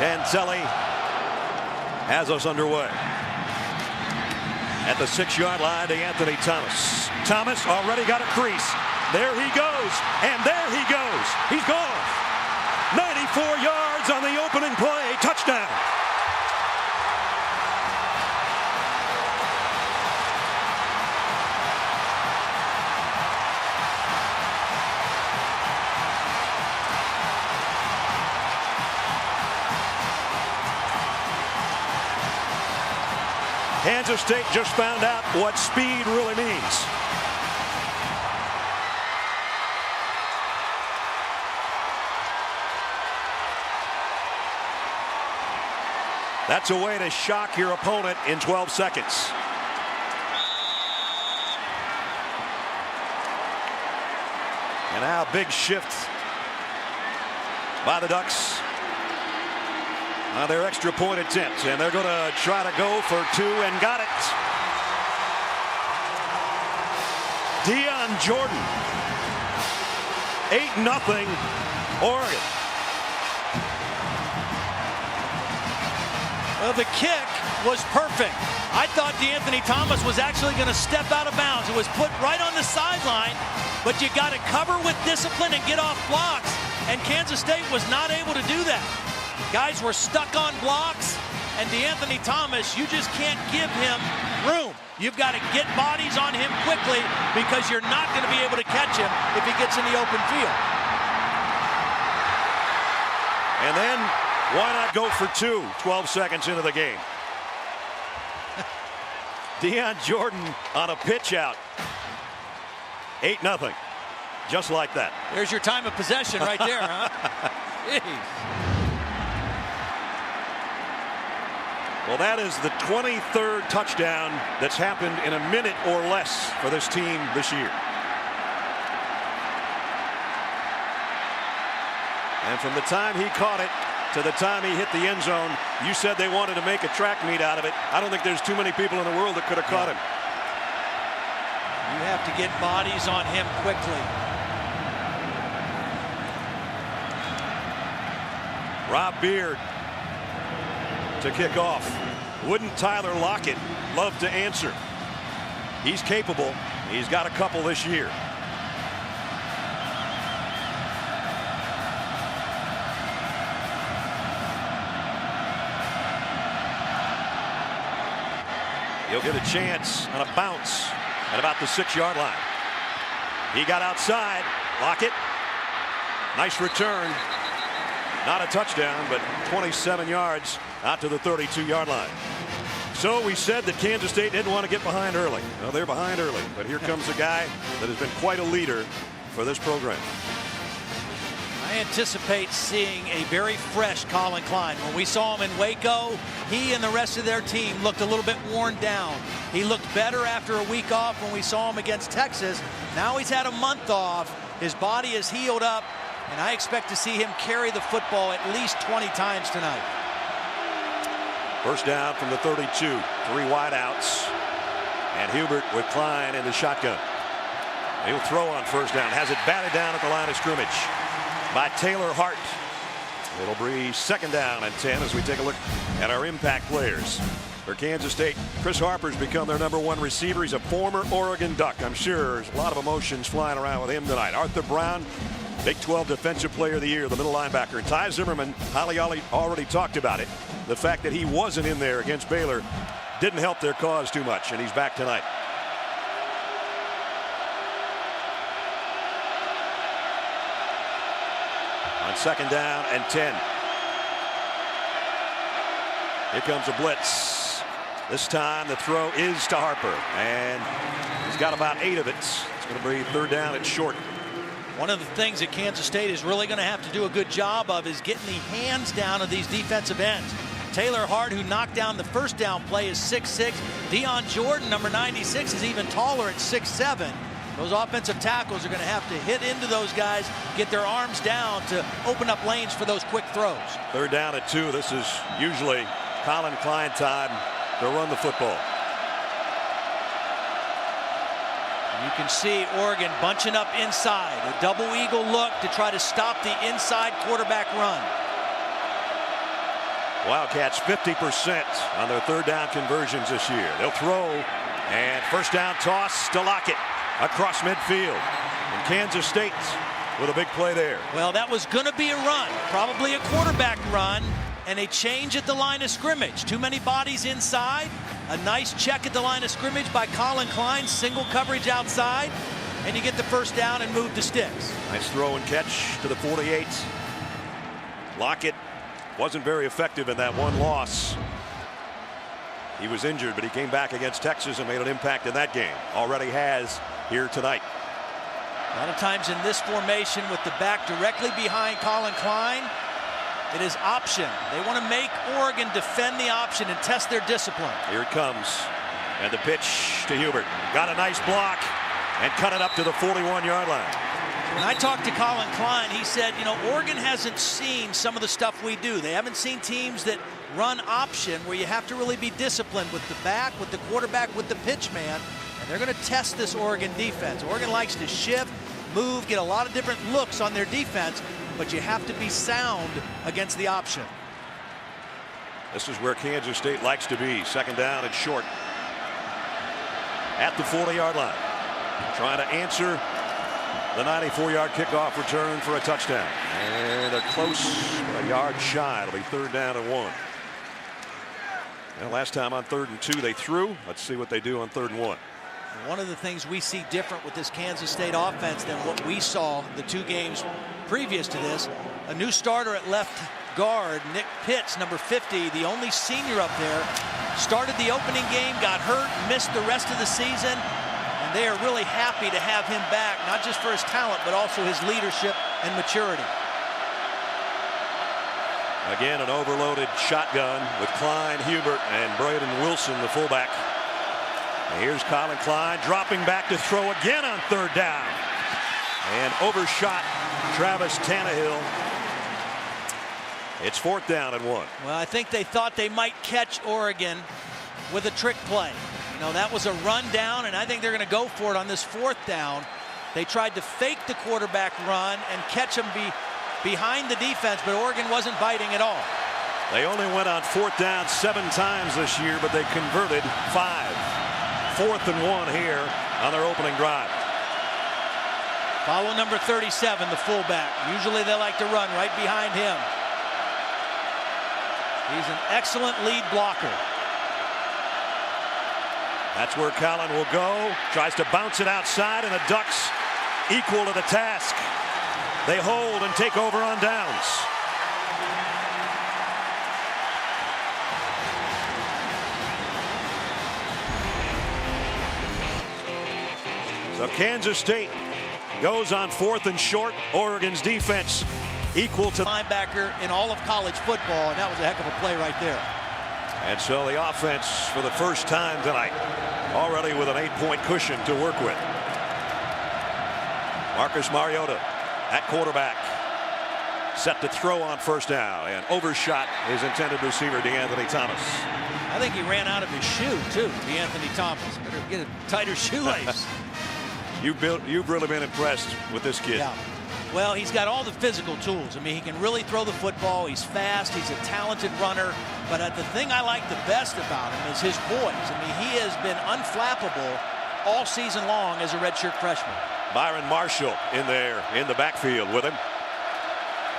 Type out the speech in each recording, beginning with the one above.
Cancelli has us underway. At the 6-yard line to Anthony Thomas. Thomas already got a crease. There he goes, and there he goes. He's gone. 94 yards on the opening play. Touchdown. Kansas State just found out what speed really means. That's a way to shock your opponent in 12 seconds. And now big shift by the Ducks on their extra point attempt, and they're going to try to go for 2 and got it. Dion Jordan, 8-0 Oregon. Well, the kick was perfect. I thought DeAnthony Thomas was actually going to step out of bounds. It was put right on the sideline, but you got to cover with discipline and get off blocks, and Kansas State was not able to do that. Guys were stuck on blocks, and DeAnthony Thomas, you just can't give him room. You've got to get bodies on him quickly because you're not going to be able to catch him if he gets in the open field. And then, why not go for 2, 12 seconds into the game? Dion Jordan on a pitch out. 8-0. Just like that. There's your time of possession right there, huh? Jeez. Well, that is the 23rd touchdown that's happened in a minute or less for this team this year. And from the time he caught it to the time he hit the end zone, you said they wanted to make a track meet out of it. I don't think there's too many people in the world that could have caught him. You have to get bodies on him quickly. Rob Beard to kick off. Wouldn't Tyler Lockett love to answer? He's capable. He's got a couple this year. He'll get a chance on a bounce at about the 6-yard line. He got outside. Lockett. Nice return. Not a touchdown, but 27 yards out to the 32-yard line. So we said that Kansas State didn't want to get behind early. Well, they're behind early, but here comes a guy that has been quite a leader for this program. I anticipate seeing a very fresh Colin Klein. When we saw him in Waco, he and the rest of their team looked a little bit worn down. He looked better after a week off when we saw him against Texas. Now he's had a month off. His body is healed up, and I expect to see him carry the football at least 20 times tonight. First down from the 32. 3 wideouts. And Hubert with Klein in the shotgun. He'll throw on first down. Has it batted down at the line of scrimmage by Taylor Hart. It'll be second down and 10 as we take a look at our impact players. For Kansas State, Chris Harper's become their #1 receiver. He's a former Oregon Duck. I'm sure there's a lot of emotions flying around with him tonight. Arthur Brown, Big 12 Defensive Player of the Year, the middle linebacker. Ty Zimmerman, Holly already talked about it. The fact that he wasn't in there against Baylor didn't help their cause too much, and he's back tonight. On second down and 10. Here comes a blitz. This time the throw is to Harper, and he's got about 8 of it. It's going to be third down and short. One of the things that Kansas State is really going to have to do a good job of is getting the hands down of these defensive ends. Taylor Hart, who knocked down the first down play, is 6'6". Dion Jordan, number 96, is even taller at 6'7". Those offensive tackles are going to have to hit into those guys, get their arms down to open up lanes for those quick throws. Third down at 2. This is usually Colin Klein time to run the football. You can see Oregon bunching up inside. A double eagle look to try to stop the inside quarterback run. Wildcats 50% on their third down conversions this year. They'll throw, and first down toss to Lockett across midfield. And Kansas State with a big play there. Well, that was going to be a run, probably a quarterback run, and a change at the line of scrimmage. Too many bodies inside. A nice check at the line of scrimmage by Colin Klein, single coverage outside, and you get the first down and move the sticks. Nice throw and catch to the 48. Lockett wasn't very effective in that one loss. He was injured, but he came back against Texas and made an impact in that game. Already has here tonight. A lot of times in this formation with the back directly behind Colin Klein, it is option. They want to make Oregon defend the option and test their discipline. Here it comes. And the pitch to Hubert. Got a nice block and cut it up to the 41-yard line. When I talked to Colin Klein, he said, you know, Oregon hasn't seen some of the stuff we do. They haven't seen teams that run option where you have to really be disciplined with the back, with the quarterback, with the pitch man. And they're going to test this Oregon defense. Oregon likes to shift, move, get a lot of different looks on their defense, but you have to be sound against the option. This is where Kansas State likes to be. Second down and short at the 40-yard line. Trying to answer the 94-yard kickoff return for a touchdown. And they're close, a yard shy. It'll be third down and 1. And last time on 3rd and 2 they threw. Let's see what they do on 3rd and 1. One of the things we see different with this Kansas State offense than what we saw the 2 games previous to this, a new starter at left guard, Nick Pitts, number 50, the only senior up there, started the opening game, got hurt, missed the rest of the season, and they are really happy to have him back, not just for his talent, but also his leadership and maturity. Again, an overloaded shotgun with Klein, Hubert, and Braden Wilson, the fullback. And here's Colin Klein dropping back to throw again on 3rd down. And overshot Travis Tannehill. It's 4th down and 1. Well, I think they thought they might catch Oregon with a trick play. You know, that was a run down, and I think they're going to go for it on this 4th down. They tried to fake the quarterback run and catch him behind the defense, but Oregon wasn't biting at all. They only went on 4th down 7 times this year, but they converted 5. 4th and 1 here on their opening drive. Follow number 37, the fullback. Usually they like to run right behind him. He's an excellent lead blocker. That's where Colin will go. Tries to bounce it outside, and the Ducks equal to the task. They hold and take over on downs. So Kansas State goes on 4th and short. Oregon's defense equal to linebacker in all of college football, and that was a heck of a play right there. And so the offense for the first time tonight already with an 8-point cushion to work with. Marcus Mariota at quarterback, set to throw on 1st down, and overshot his intended receiver, DeAnthony Thomas. I think he ran out of his shoe too, DeAnthony Thomas. Better get a tighter shoelace. You've really been impressed with this kid. Yeah. Well, he's got all the physical tools. I mean, he can really throw the football. He's fast. He's a talented runner. But the thing I like the best about him is his poise. I mean, he has been unflappable all season long as a redshirt freshman. Byron Marshall in there in the backfield with him.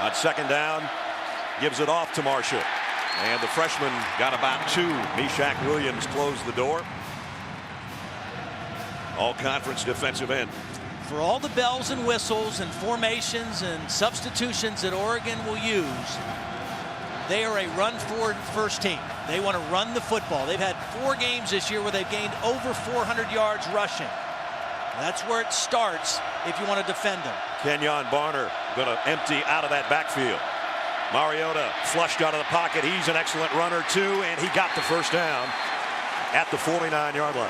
On 2nd down, gives it off to Marshall. And the freshman got about 2. Meshach Williams closed the door. All-conference defensive end. For all the bells and whistles and formations and substitutions that Oregon will use, they are a run-forward first team. They want to run the football. They've had 4 games this year where they've gained over 400 yards rushing. That's where it starts if you want to defend them. Kenyon Barner going to empty out of that backfield. Mariota flushed out of the pocket. He's an excellent runner too, and he got the first down at the 49-yard line.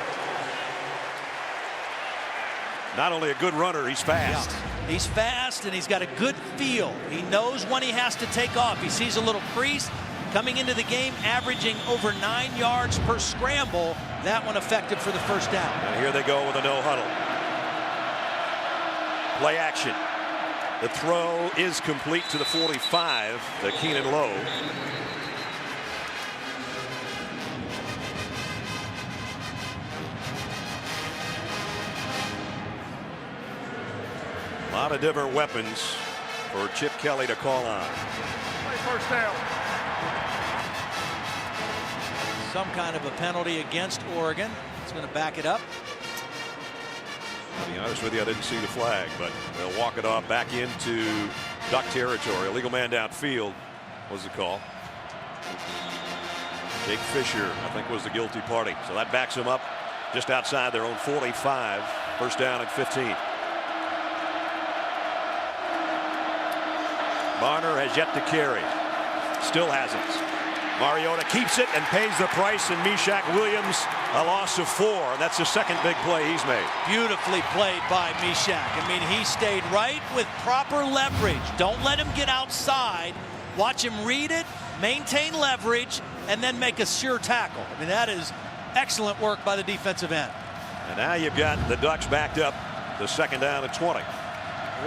Not only a good runner, he's fast. Yeah. He's fast, and he's got a good feel. He knows when he has to take off. He sees a little crease coming into the game, averaging over 9 yards per scramble. That one effective for the first down. And here they go with a no huddle. Play action. The throw is complete to the 45, the Keenan Lowe. A lot of different weapons for Chip Kelly to call on. First down. Some kind of a penalty against Oregon. It's going to back it up. To be honest with you, I didn't see the flag, but they'll walk it off back into Duck territory. Illegal man downfield was the call. Jake Fisher, I think, was the guilty party. So that backs them up just outside their own 45. First down at 15. Barner has yet to carry. Still hasn't. Mariota keeps it and pays the price, and Meshach Williams a loss of 4. That's the second big play he's made. Beautifully played by Meshach. I mean, he stayed right with proper leverage. Don't let him get outside. Watch him read it, maintain leverage, and then make a sure tackle. I mean, that is excellent work by the defensive end. And now you've got the Ducks backed up the second down at 20.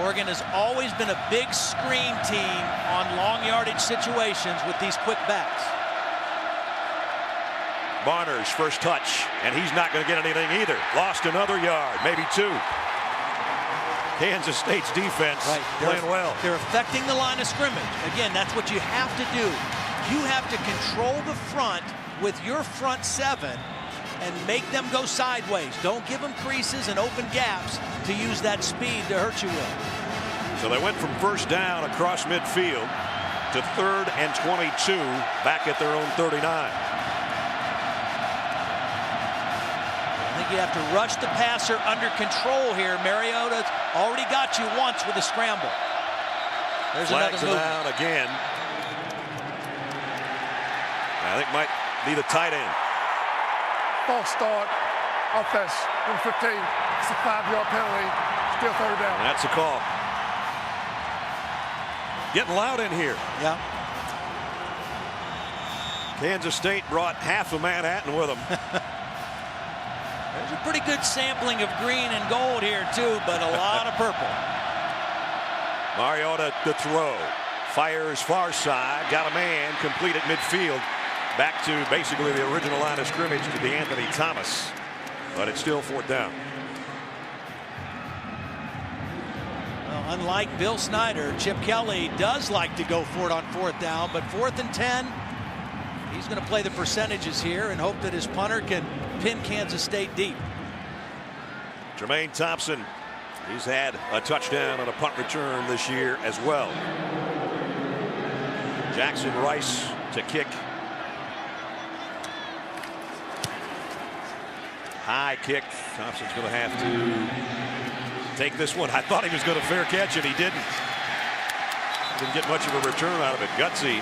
Oregon has always been a big screen team on long yardage situations with these quick backs. Barner's first touch, and he's not going to get anything either. Lost another yard, maybe 2. Kansas State's defense playing well. They're affecting the line of scrimmage. Again, that's what you have to do. You have to control the front with your front 7 and make them go sideways. Don't give them creases and open gaps to use that speed to hurt you with. So they went from first down across midfield to 3rd and 22 back at their own 39. I think you have to rush the passer under control here. Mariota's already got you once with a scramble. There's Flags another move. down again. I think might be the tight end. False start. Offense. Number 15. It's a 5-yard penalty. Still 3rd down. And that's a call. Getting loud in here. Yeah. Kansas State brought half of Manhattan with them. There's a pretty good sampling of green and gold here too, but a lot of purple. Mariota the throw. Fires far side. Got a man complete at midfield. Back to basically the original line of scrimmage to DeAnthony Thomas. But it's still 4th down. Well, unlike Bill Snyder, Chip Kelly does like to go for it on 4th down, but 4th and 10, he's going to play the percentages here and hope that his punter can pin Kansas State deep. Jermaine Thompson, he's had a touchdown on a punt return this year as well. Jackson Rice to kick. High kick. Thompson's going to have to take this one. I thought he was going to fair catch it. He didn't. Didn't get much of a return out of it. Gutsy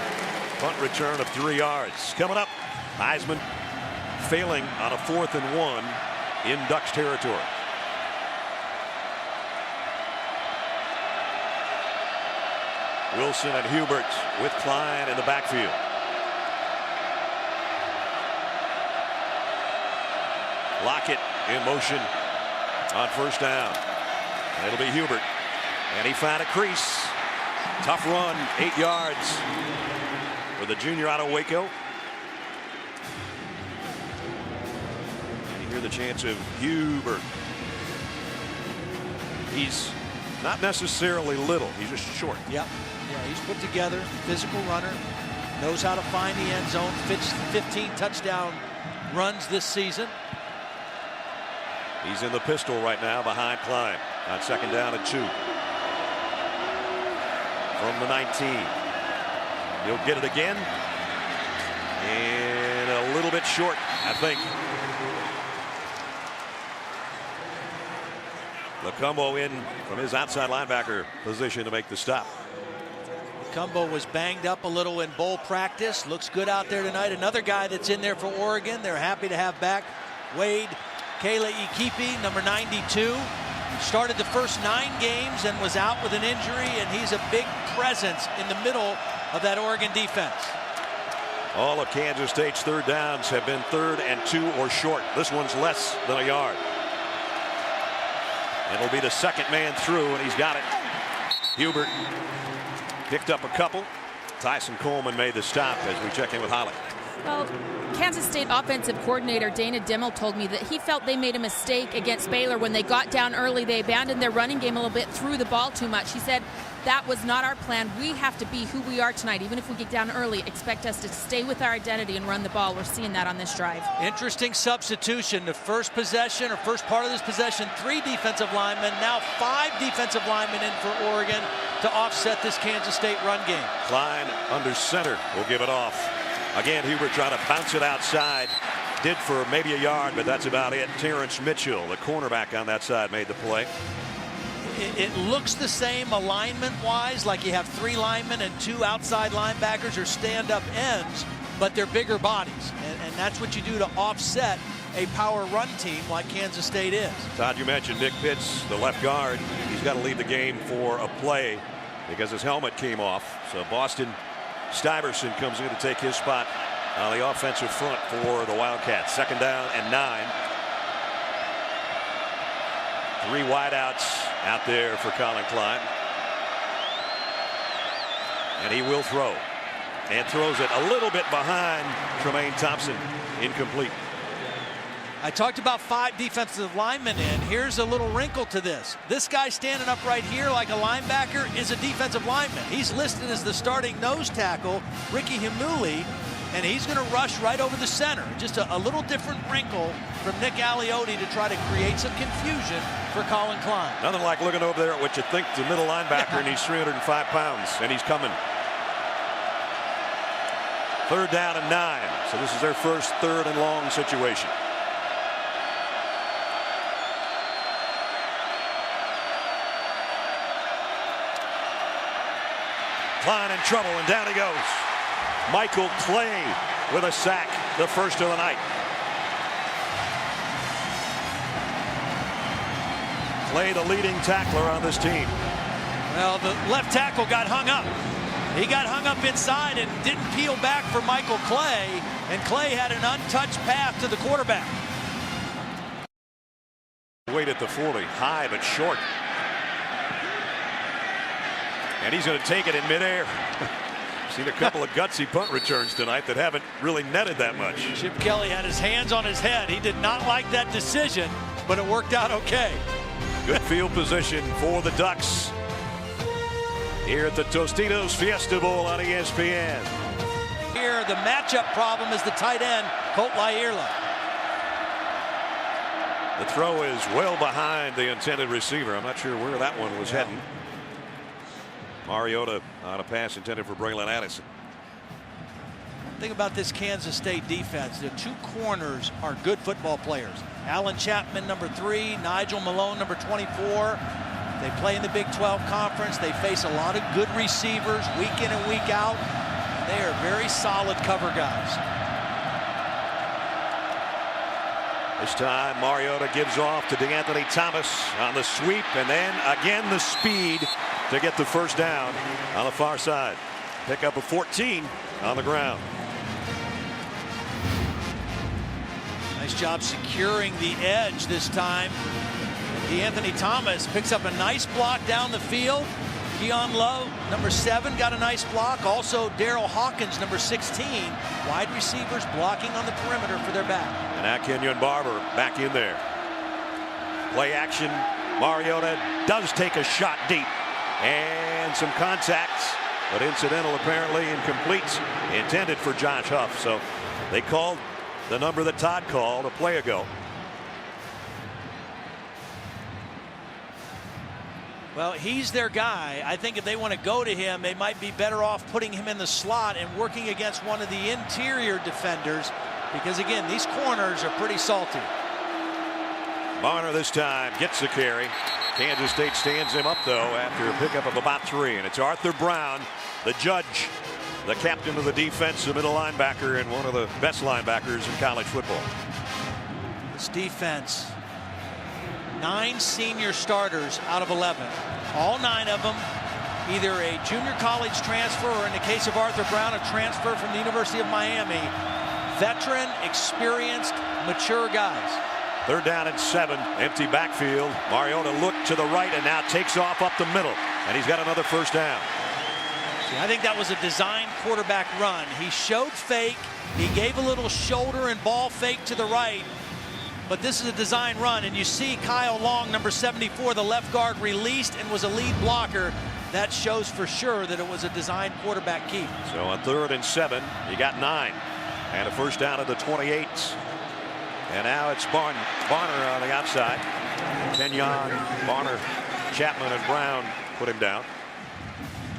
punt return of 3 yards. Coming up, Heisman failing on a 4th and 1 in Ducks territory. Wilson and Hubert with Klein in the backfield. Lockett in motion on first down. And it'll be Hubert. And he found a crease. Tough run, 8 yards for the junior out of Waco. And you hear the chants of Hubert. He's not necessarily little. He's just short. Yep. Yeah, he's put together, physical runner, knows how to find the end zone, 15 touchdown runs this season. He's in the pistol right now behind Klein on 2nd down and 2. From the 19. He'll get it again. And a little bit short, I think. Lecumbo in from his outside linebacker position to make the stop. Lecumbo was banged up a little in bowl practice. Looks good out there tonight. Another guy that's in there for Oregon. They're happy to have back Wade Kele-Ikipi, number 92. Started the first 9 games and was out with an injury, and he's a big presence in the middle of that Oregon defense. All of Kansas State's 3rd downs have been 3rd and 2 or short. This one's less than a yard. It'll be the second man through, and he's got it. Hubert picked up a couple. Tyson Coleman made the stop as we check in with Holly. Well, Kansas State offensive coordinator Dana Dimmel told me that he felt they made a mistake against Baylor when they got down early. They abandoned their running game a little bit, threw the ball too much. He said, that was not our plan. We have to be who we are tonight. Even if we get down early, expect us to stay with our identity and run the ball. We're seeing that on this drive. Interesting substitution. The first possession, or first part of this possession, 3 defensive linemen, now 5 defensive linemen in for Oregon to offset this Kansas State run game. Klein under center will give it off. Again, Hubert trying to bounce it outside. Did for maybe a yard, but that's about it. Terrence Mitchell, the cornerback on that side, made the play. It looks the same alignment-wise, like you have 3 linemen and 2 outside linebackers or stand-up ends, but they're bigger bodies. And that's what you do to offset a power run team like Kansas State is. Todd, you mentioned Nick Pitts, the left guard. He's got to leave the game for a play because his helmet came off. So Boston Stuyvesant comes in to take his spot on the offensive front for the Wildcats. 2nd down and 9. 3 wideouts out there for Colin Klein. And he will throw. And throws it a little bit behind Tremaine Thompson. Incomplete. I talked about 5 defensive linemen in. Here's a little wrinkle to this. This guy standing up right here like a linebacker is a defensive lineman. He's listed as the starting nose tackle, Ricky Himuli, and he's going to rush right over the center. Just a little different wrinkle from Nick Aliotti to try to create some confusion for Colin Klein. Nothing like looking over there at what you think the middle linebacker, and he's 305 pounds, and he's coming. 3rd down and 9. So this is their first 3rd and long situation. Klein in trouble, and down he goes. Michael Clay with a sack, the first of the night. Clay, the leading tackler on this team. Well, the left tackle got hung up. He got hung up inside and didn't peel back for Michael Clay, and Clay had an untouched path to the quarterback. Wait at the 40, high but short. And he's going to take it in midair. Seen a couple of gutsy punt returns tonight that haven't really netted that much. Chip Kelly had his hands on his head. He did not like that decision, but it worked out okay. Good field position for the Ducks here at the Tostitos Fiesta Bowl on ESPN. Here, the matchup problem is the tight end, Colt Laierla. The throw is well behind the intended receiver. I'm not sure where that one was heading. Mariota on a pass intended for Braylon Addison. Think about this Kansas State defense. The 2 corners are good football players. Alan Chapman, number 3, Nigel Malone, number 24. They play in the Big 12 Conference. They face a lot of good receivers week in and week out. They are very solid cover guys. This time Mariota gives off to DeAnthony Thomas on the sweep, and then again the speed to get the first down on the far side. Pick up a 14 on the ground. Nice job securing the edge this time. DeAnthony Thomas picks up a nice block down the field. Keon Lowe, number 7, got a nice block. Also Daryl Hawkins, number 16. Wide receivers blocking on the perimeter for their back. And Kenyon Barber back in there. Play action. Mariota does take a shot deep. And some contacts, but incidental, apparently incomplete, intended for Josh Huff. So they called the number that Todd called a play ago. Well, he's their guy. I think if they want to go to him, they might be better off putting him in the slot and working against one of the interior defenders, because again, these corners are pretty salty. Marner this time gets the carry. Kansas State stands him up, though, after a pickup of about 3. And it's Arthur Brown, the judge, the captain of the defense, the middle linebacker, and one of the best linebackers in college football. This defense, 9 senior starters out of 11. All 9 of them either a junior college transfer or, in the case of Arthur Brown, a transfer from the University of Miami. Veteran, experienced, mature guys. 3rd down and 7, empty backfield. Mariota looked to the right and now takes off up the middle, and he's got another first down. I think that was a design quarterback run. He showed fake. He gave a little shoulder and ball fake to the right. But this is a design run, and you see Kyle Long, number 74, the left guard, released and was a lead blocker. That shows for sure that it was a design quarterback keep. So on 3rd and 7, you got 9. And a first down at the 28. And now it's Barner on the outside. Kenyon, Barner, Chapman, and Brown put him down.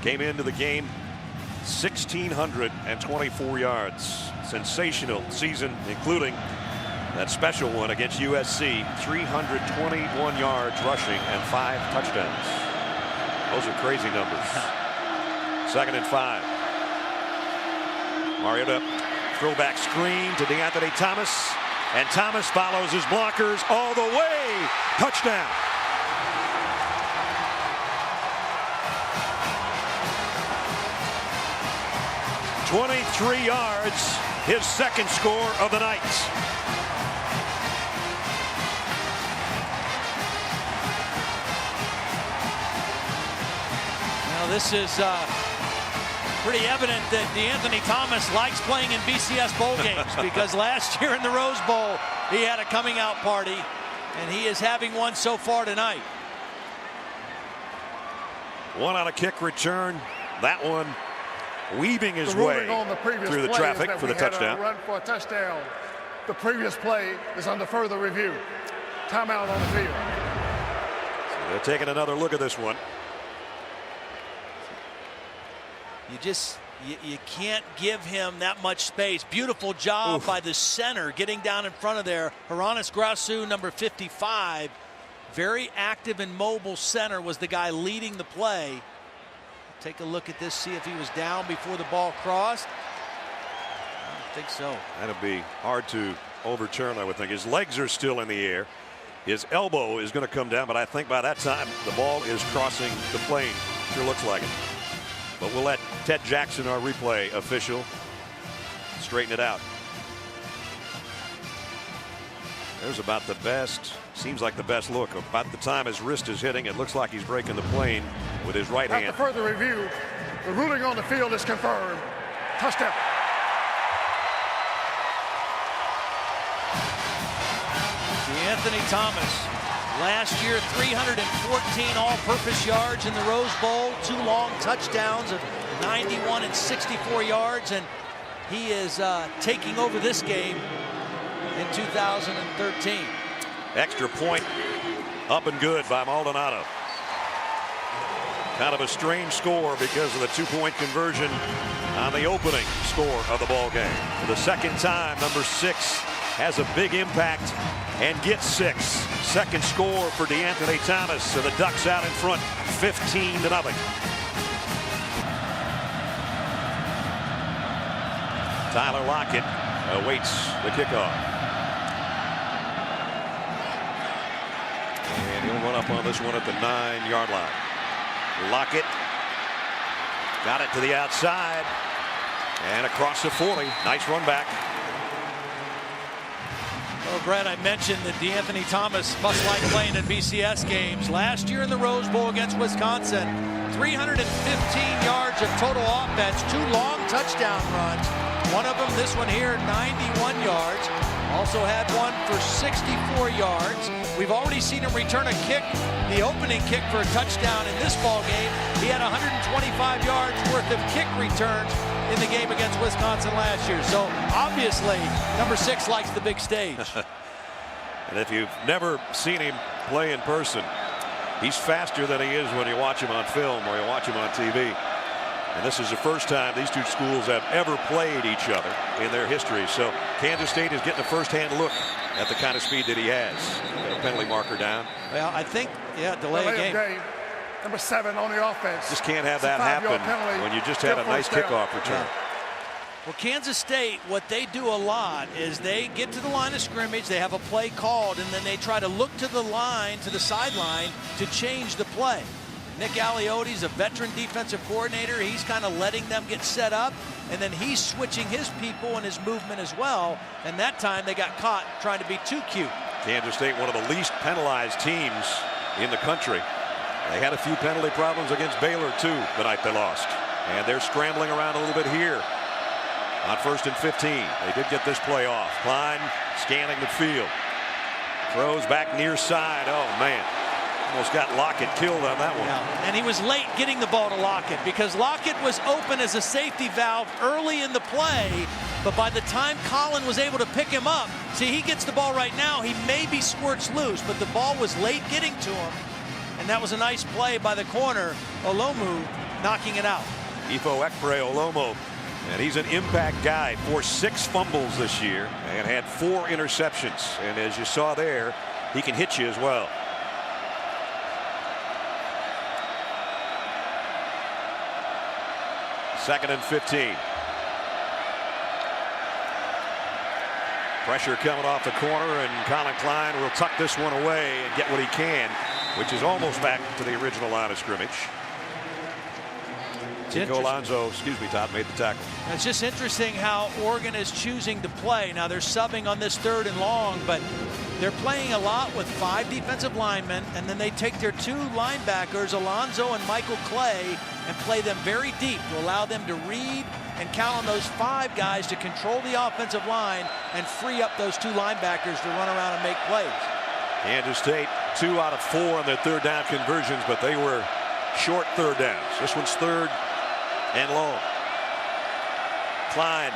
Came into the game 1,624 yards. Sensational season, including that special one against USC. 321 yards rushing and 5 touchdowns. Those are crazy numbers. 2nd and 5. Mariota, throwback screen to DeAnthony Thomas. And Thomas follows his blockers all the way. Touchdown. "23 yards, his second score of the night. Now this is pretty evident that DeAnthony Thomas likes playing in BCS bowl games because last year in the Rose Bowl he had a coming out party, and he is having one so far tonight. One on a kick return. That one weaving his way On the previous through the play traffic is that for the we had touchdown. a run for a touchdown. The previous play is under further review. Timeout on the field. So they're taking another look at this one. You can't give him that much space. Beautiful job by the center getting down in front of there. Haranis Grasu, number 55, very active and mobile center, was the guy leading the play. Take a look at this, see if he was down before the ball crossed. I don't think so. That'd be hard to overturn, I would think. His legs are still in the air. His elbow is going to come down, but I think by that time the ball is crossing the plane. Sure looks like it. But we'll let Ted Jackson, our replay official, straighten it out. There's about the best, seems like the best look. About the time his wrist is hitting, it looks like he's breaking the plane with his right hand. After further review, the ruling on the field is confirmed. Touchdown. Anthony Thomas, last year 314 all-purpose yards in the Rose Bowl, 2 long touchdowns of 91 and 64 yards, and he is taking over this game in 2013. Extra point up and good by Maldonado. Kind of a strange score because of the 2-point conversion on the opening score of the ball game. For the second time, number 6 has a big impact and gets 6. Second score for DeAnthony Thomas. So the Ducks out in front 15-0. Tyler Lockett awaits the kickoff. And he'll run up on this one at the 9-yard line. Lockett got it to the outside and across the 40. Nice run back. Well, Brad, I mentioned that DeAnthony Thomas must like playing in BCS games. Last year in the Rose Bowl against Wisconsin, 315 yards of total offense, 2 long touchdown runs. One of them, this one here, 91 yards. Also had one for 64 yards. We've already seen him return a kick, the opening kick for a touchdown in this ball game. He had 125 yards worth of kick returns in the game against Wisconsin last year. So obviously, number 6 likes the big stage. And if you've never seen him play in person, he's faster than he is when you watch him on film or you watch him on TV. And this is the first time these two schools have ever played each other in their history. So Kansas State is getting a first-hand look at the kind of speed that he has. Got a penalty marker down. Well, I think, yeah, delay of game. Number 7 on the offense. Just can't have that happen when you just had a nice kickoff return. Yeah. Well, Kansas State, what they do a lot is they get to the line of scrimmage, they have a play called, and then they try to look to the line, to the sideline, to change the play. Nick Alioti's a veteran defensive coordinator. He's kind of letting them get set up, and then he's switching his people and his movement as well. And that time they got caught trying to be too cute. Kansas State, one of the least penalized teams in the country. They had a few penalty problems against Baylor, too, the night they lost. And they're scrambling around a little bit here on 1st and 15. They did get this play off. Klein scanning the field. Throws back near side. Oh, man. Almost got Lockett killed on that one. Yeah. And he was late getting the ball to Lockett because Lockett was open as a safety valve early in the play. But by the time Colin was able to pick him up, see, he gets the ball right now. He maybe squirts loose, but the ball was late getting to him. And that was a nice play by the corner. Olomu knocking it out. Ifo Ekpre Olomo. And he's an impact guy. Forced 6 fumbles this year and had 4 interceptions. And as you saw there, he can hit you as well. Second and 15. Pressure coming off the corner, and Colin Klein will tuck this one away and get what he can, which is almost back to the original line of scrimmage. Nico Alonso, Todd, made the tackle. It's just interesting how Oregon is choosing to play. Now they're subbing on this 3rd and long, but they're playing a lot with 5 defensive linemen, and then they take their 2 linebackers, Alonso and Michael Clay, and play them very deep to allow them to read and count on those 5 guys to control the offensive line and free up those 2 linebackers to run around and make plays. Kansas State 2 out of 4 on their 3rd down conversions, but they were short 3rd downs. This one's 3rd and long. Klein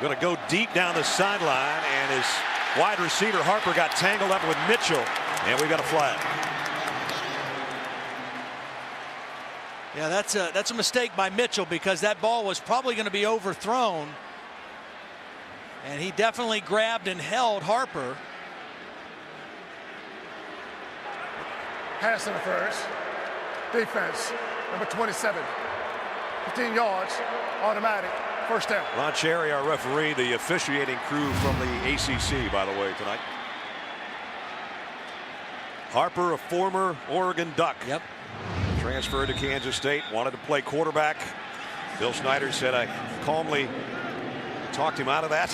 going to go deep down the sideline, and his wide receiver Harper got tangled up with Mitchell, and we got a flag. Yeah, that's a mistake by Mitchell because that ball was probably going to be overthrown, and he definitely grabbed and held Harper. Pass interference. Defense, number 27. 15 yards, automatic, 1st down. Ron Cherry, our referee, the officiating crew from the ACC, by the way, tonight. Harper, a former Oregon Duck. Yep. Transferred to Kansas State, wanted to play quarterback. Bill Snyder said, I calmly talked him out of that.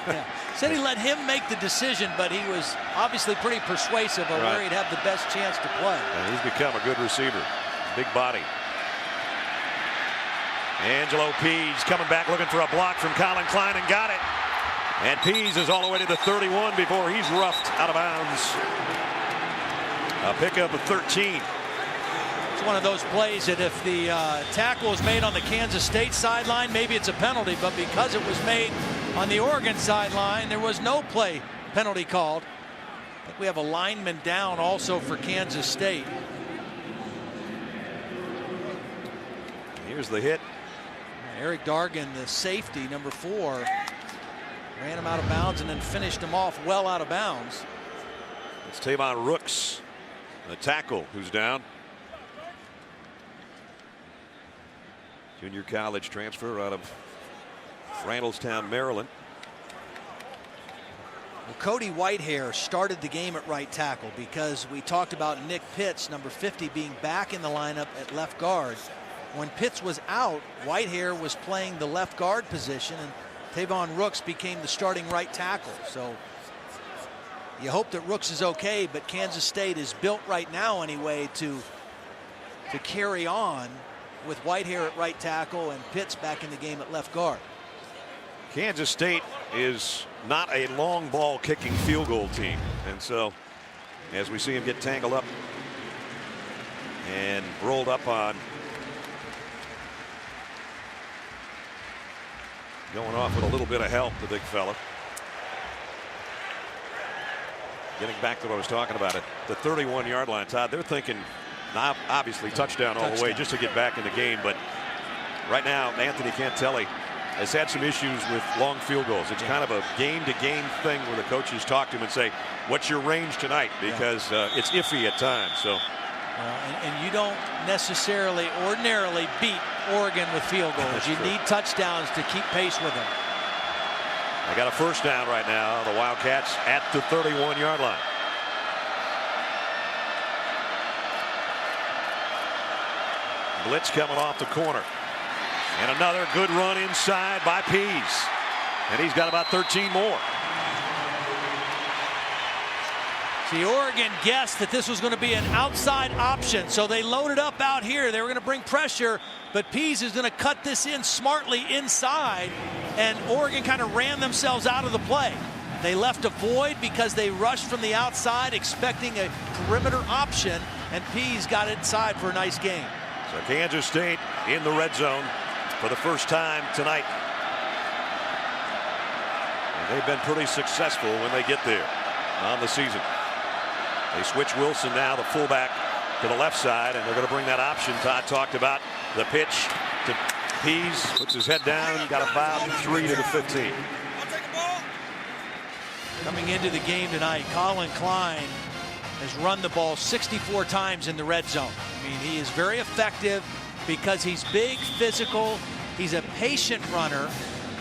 Yeah. Said he let him make the decision, but he was obviously pretty persuasive of where he'd have the best chance to play. And he's become a good receiver. Big body. Angelo Pease coming back looking for a block from Colin Klein and got it. And Pease is all the way to the 31 before he's roughed out of bounds. A pickup of 13. It's one of those plays that if the tackle is made on the Kansas State sideline, maybe it's a penalty, but because it was made on the Oregon sideline, there was no play penalty called. I think we have a lineman down also for Kansas State. Here's the hit. Eric Dargan, the safety, number 4, ran him out of bounds and then finished him off well out of bounds. It's Tavon Rooks, the tackle, who's down. Junior college transfer out of Randallstown, Maryland. Well, Cody Whitehair started the game at right tackle because we talked about Nick Pitts, number 50, being back in the lineup at left guard. When Pitts was out, Whitehair was playing the left guard position, and Tavon Rooks became the starting right tackle. So you hope that Rooks is okay, but Kansas State is built right now anyway to carry on with Whitehair at right tackle and Pitts back in the game at left guard. Kansas State is not a long ball kicking field goal team, and so as we see him get tangled up and rolled up on, going off with a little bit of help, the big fella. Getting back to what I was talking about at the 31-yard line, Todd, they're thinking obviously touchdown all the way just to get back in the game, but right now Anthony Cantelli has had some issues with long field goals. It's kind of a game-to-game thing where the coaches talk to him and say, what's your range tonight? Because it's iffy at times. So, and you don't necessarily ordinarily beat Oregon with field goals. You need touchdowns to keep pace with them. They got a 1st down right now, the Wildcats at the 31-yard line. Blitz coming off the corner. And another good run inside by Pease. And he's got about 13 more. See, Oregon guessed that this was going to be an outside option, so they loaded up out here. They were going to bring pressure, but Pease is going to cut this in smartly inside, and Oregon kind of ran themselves out of the play. They left a void because they rushed from the outside expecting a perimeter option, and Pease got inside for a nice game. So Kansas State in the red zone for the first time tonight. And they've been pretty successful when they get there on the season. They switch Wilson now, the fullback, to the left side, and they're going to bring that option Todd talked about. The pitch to Pease, puts his head down, got about 3 to the 15. Coming into the game tonight, Colin Klein has run the ball 64 times in the red zone. I mean, he is very effective because he's big, physical, he's a patient runner,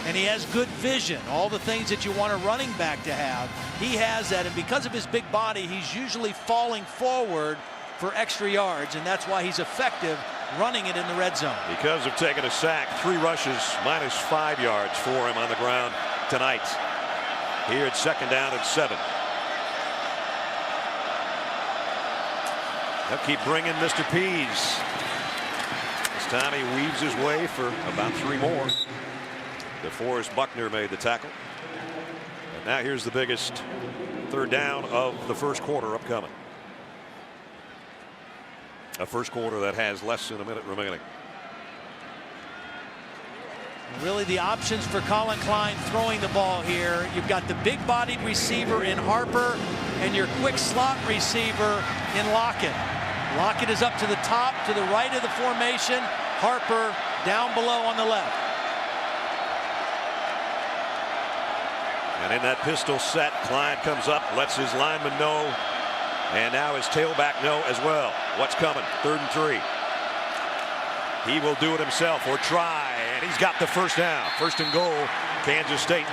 and he has good vision. All the things that you want a running back to have, he has that, and because of his big body, he's usually falling forward for extra yards, and that's why he's effective running it in the red zone. Because of taking a sack, 3 rushes, minus 5 yards for him on the ground tonight. Here it's 2nd down and 7. They'll keep bringing Mr. Pease. This time he weaves his way for about 3 more. DeForest Buckner made the tackle. And now here's the biggest 3rd down of the first quarter upcoming. A first quarter that has less than a minute remaining. Really the options for Colin Klein throwing the ball here. You've got the big-bodied receiver in Harper and your quick slot receiver in Lockett. Lockett is up to the top, to the right of the formation. Harper down below on the left. And in that pistol set, Klein comes up, lets his lineman know, and now his tailback know as well. What's coming? 3rd and 3. He will do it himself or try, and he's got the first down. 1st and goal, Kansas State.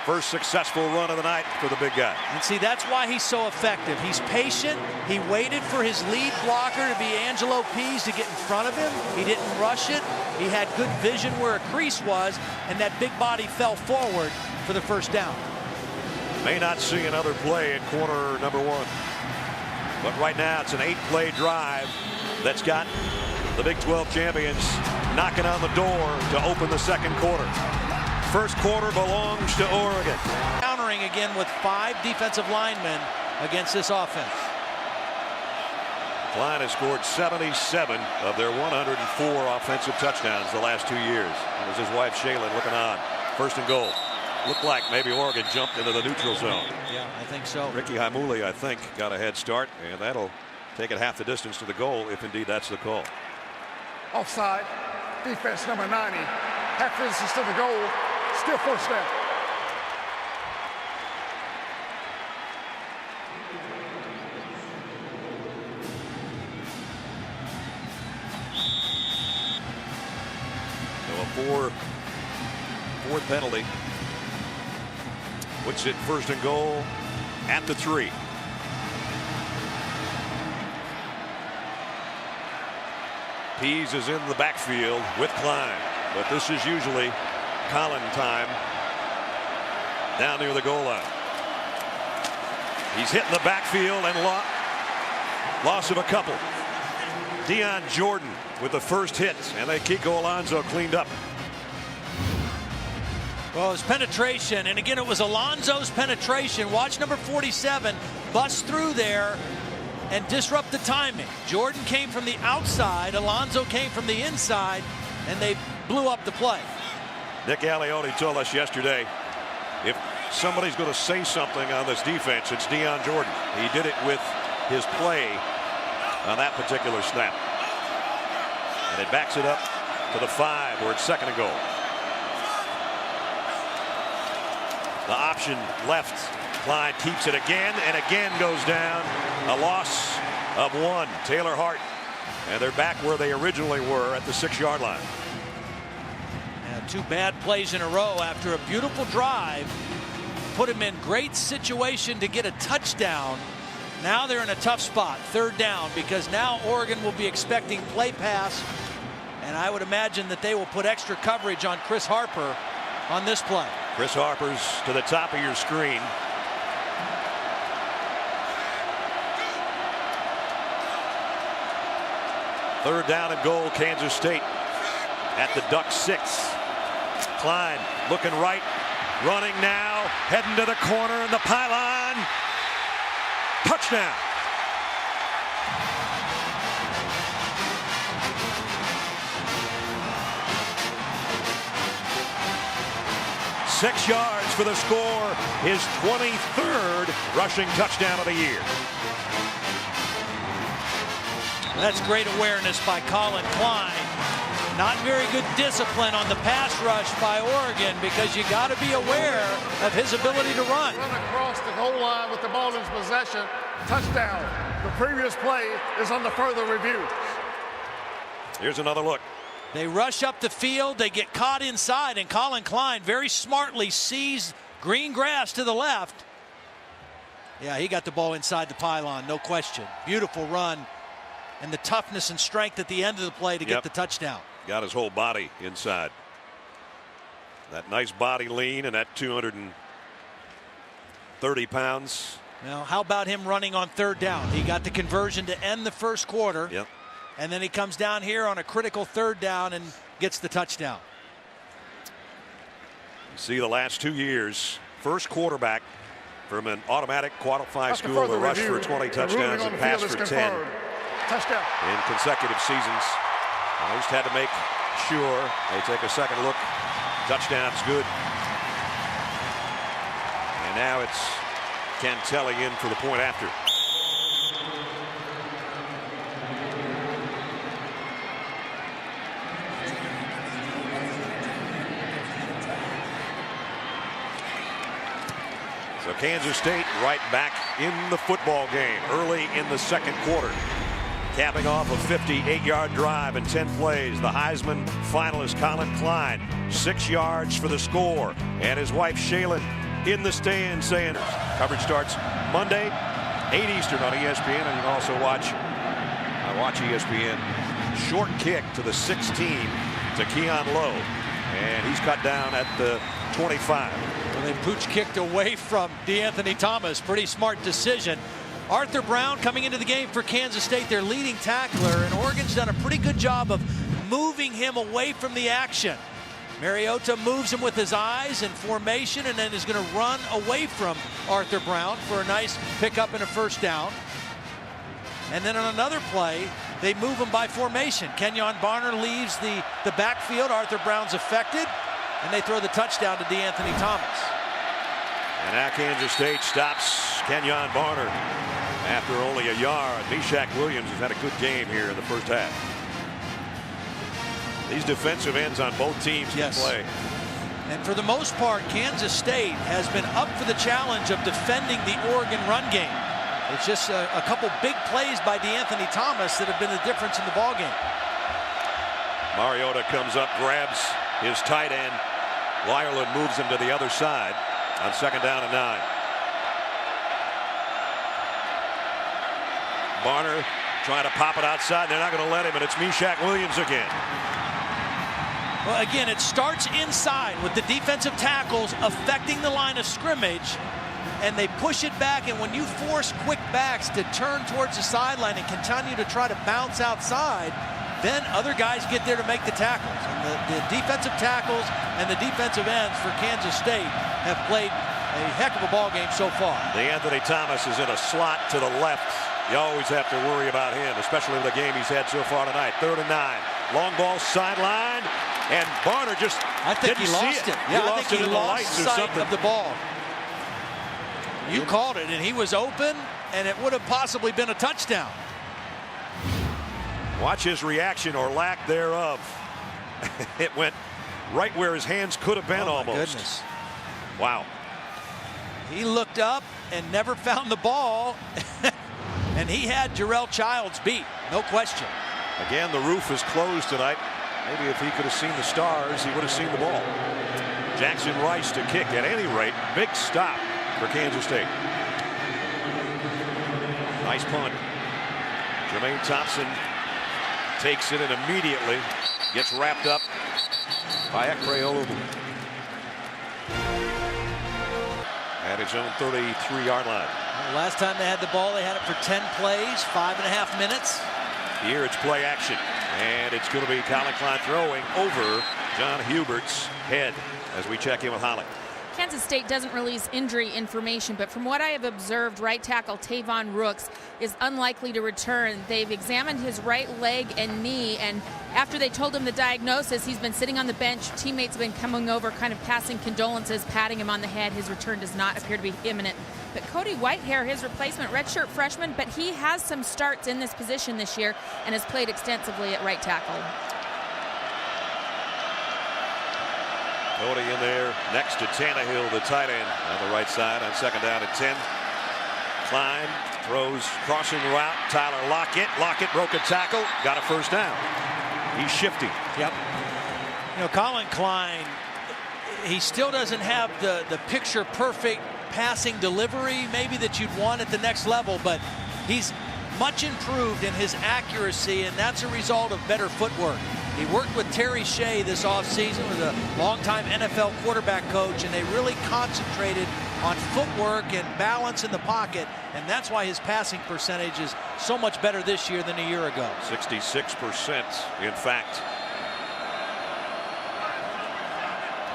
First successful run of the night for the big guy. And see, that's why he's so effective. He's patient. He waited for his lead blocker to be Angelo Pease to get in front of him. He didn't rush it. He had good vision where a crease was, and that big body fell forward for the first down. May not see another play in quarter number 1. But right now it's an 8-play drive that's got the Big 12 champions knocking on the door to open the 2nd quarter. First quarter belongs to Oregon. Countering again with 5 defensive linemen against this offense. Klein has scored 77 of their 104 offensive touchdowns the last 2 years. And as his wife Shaylin looking on. 1st and goal. Looked like maybe Oregon jumped into the neutral zone. Yeah, I think so. Ricky Haimuli, I think, got a head start, and that'll take it half the distance to the goal, if indeed that's the call. Offside. Defense number 90. Half the distance to the goal. Still 1st down. So a fourth penalty. Puts it 1st and goal at the 3. Pease is in the backfield with Klein, but this is usually Colin time down near the goal line. He's hitting the backfield and loss of a couple. Dion Jordan with the first hit, and they Kiko Alonso cleaned up. Well, his penetration, and again, it was Alonso's penetration. Watch number 47 bust through there and disrupt the timing. Jordan came from the outside, Alonso came from the inside, and they blew up the play. Nick Alioni told us yesterday, if somebody's going to say something on this defense, it's Dion Jordan. He did it with his play on that particular snap. And it backs it up to the 5, where it's 2nd and goal. The option left. Klein keeps it again and again goes down. A loss of 1. Taylor Hart. And they're back where they originally were at the 6-yard line. And 2 bad plays in a row after a beautiful drive. Put him in great situation to get a touchdown. Now they're in a tough spot. 3rd down, because now Oregon will be expecting play pass. And I would imagine that they will put extra coverage on Chris Harper on this play. Chris Harper's to the top of your screen. Third down and goal, Kansas State at the Duck 6. Klein looking right, running now, heading to the corner and the pylon. Touchdown. Six yards for the score, his 23rd rushing touchdown of the year. That's great awareness by Colin Klein. Not very good discipline on the pass rush by Oregon, because you got to be aware of his ability to run. Run across the goal line with the ball in his possession. Touchdown. The previous play is under further review. Here's another look. They rush up the field, they get caught inside, and Colin Klein very smartly sees green grass to the left. Yeah, he got the ball inside the pylon, no question. Beautiful run, and the toughness and strength at the end of the play to get the touchdown. Got his whole body inside. That nice body lean and that 230 pounds. Now, how about him running on third down? He got the conversion to end the first quarter. Yep. And then he comes down here on a critical third down and gets the touchdown. You see the last 2 years, first quarterback from an automatic qualified school to rush for 20 touchdowns and pass for 10 touchdown in consecutive seasons. At least had to make sure they take a second look. Touchdown's good. And now it's Cantelli in for the point after. So Kansas State right back in the football game early in the second quarter. Capping off a 58-yard drive in 10 plays. The Heisman finalist Colin Klein, 6 yards for the score. And his wife Shaylin in the stands saying coverage starts Monday, 8 Eastern on ESPN. And you can also watch ESPN. Short kick to the 16 to Keon Lowe. And he's cut down at the 25. Well, they pooch kicked away from DeAnthony Thomas. Pretty smart decision. Arthur Brown coming into the game for Kansas State, their leading tackler, and Oregon's done a pretty good job of moving him away from the action. Mariota moves him with his eyes in formation and then is going to run away from Arthur Brown for a nice pickup and a first down. And then on another play, they move him by formation. Kenyon Barner leaves the backfield. Arthur Brown's affected, and they throw the touchdown to DeAnthony Thomas. And now Kansas State stops Kenyon Barner after only a yard. Meshach Williams has had a good game here in the first half. These defensive ends on both teams can play. And for the most part, Kansas State has been up for the challenge of defending the Oregon run game. It's just a couple big plays by DeAnthony Thomas that have been the difference in the ballgame. Mariota comes up, grabs his tight end. Lyerland moves him to the other side on second down and 9. Barner trying to pop it outside. They're not going to let him, and it's Meshach Williams again. Well, again, it starts inside with the defensive tackles affecting the line of scrimmage, and they push it back. And when you force quick backs to turn towards the sideline and continue to try to bounce outside, then other guys get there to make the tackles. And the defensive tackles and the defensive ends for Kansas State have played a heck of a ball game so far. DeAnthony Thomas is in a slot to the left. You always have to worry about him, especially the game he's had so far tonight. 3rd and 9. Long ball sideline, and Barner just didn't he see lost it. Yeah, I think he lost sight of the ball. You called it, and he was open, and it would have possibly been a touchdown. Watch his reaction or lack thereof. It went right where his hands could have been almost. Goodness. Wow. He looked up and never found the ball. And he had Jarrell Childs beat, no question. Again, the roof is closed tonight. Maybe if he could have seen the stars, he would have seen the ball. Jackson Rice to kick. At any rate, big stop for Kansas State. Nice punt. Jermaine Thompson takes it and immediately gets wrapped up by Ekreolu at his own 33-yard line. Last time they had the ball, they had it for 10 plays, 5.5 minutes. Here it's play action. And it's going to be Colin Klein throwing over John Hubert's head as we check in with Holly. Kansas State doesn't release injury information, but from what I have observed, right tackle Tavon Rooks is unlikely to return. They've examined his right leg and knee, and after they told him the diagnosis, he's been sitting on the bench. Teammates have been coming over, kind of passing condolences, patting him on the head. His return does not appear to be imminent. But Cody Whitehair, his replacement, redshirt freshman, but he has some starts in this position this year and has played extensively at right tackle. Cody in there next to Tannehill, the tight end, on the right side on second down at 10. Klein throws crossing route. Tyler Lockett. Lockett broke a tackle, got a first down. He's shifty. Yep. You know, Colin Klein, he still doesn't have the picture perfect passing delivery maybe that you'd want at the next level, but he's much improved in his accuracy, and that's a result of better footwork. He worked with Terry Shea this offseason, with a longtime NFL quarterback coach, and they really concentrated on footwork and balance in the pocket, and that's why his passing percentage is so much better this year than a year ago. 66%, in fact.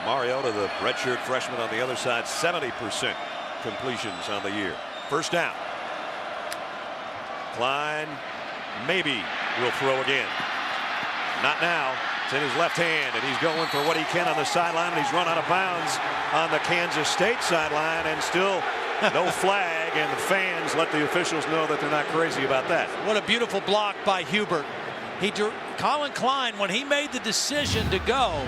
Mariota, the redshirt freshman on the other side, 70% completions on the year. First down. Klein maybe will throw again. Not now. It's in his left hand, and he's going for what he can on the sideline, and he's run out of bounds on the Kansas State sideline, and still no flag, and the fans let the officials know that they're not crazy about that. What a beautiful block by Hubert. Colin Klein, when he made the decision to go,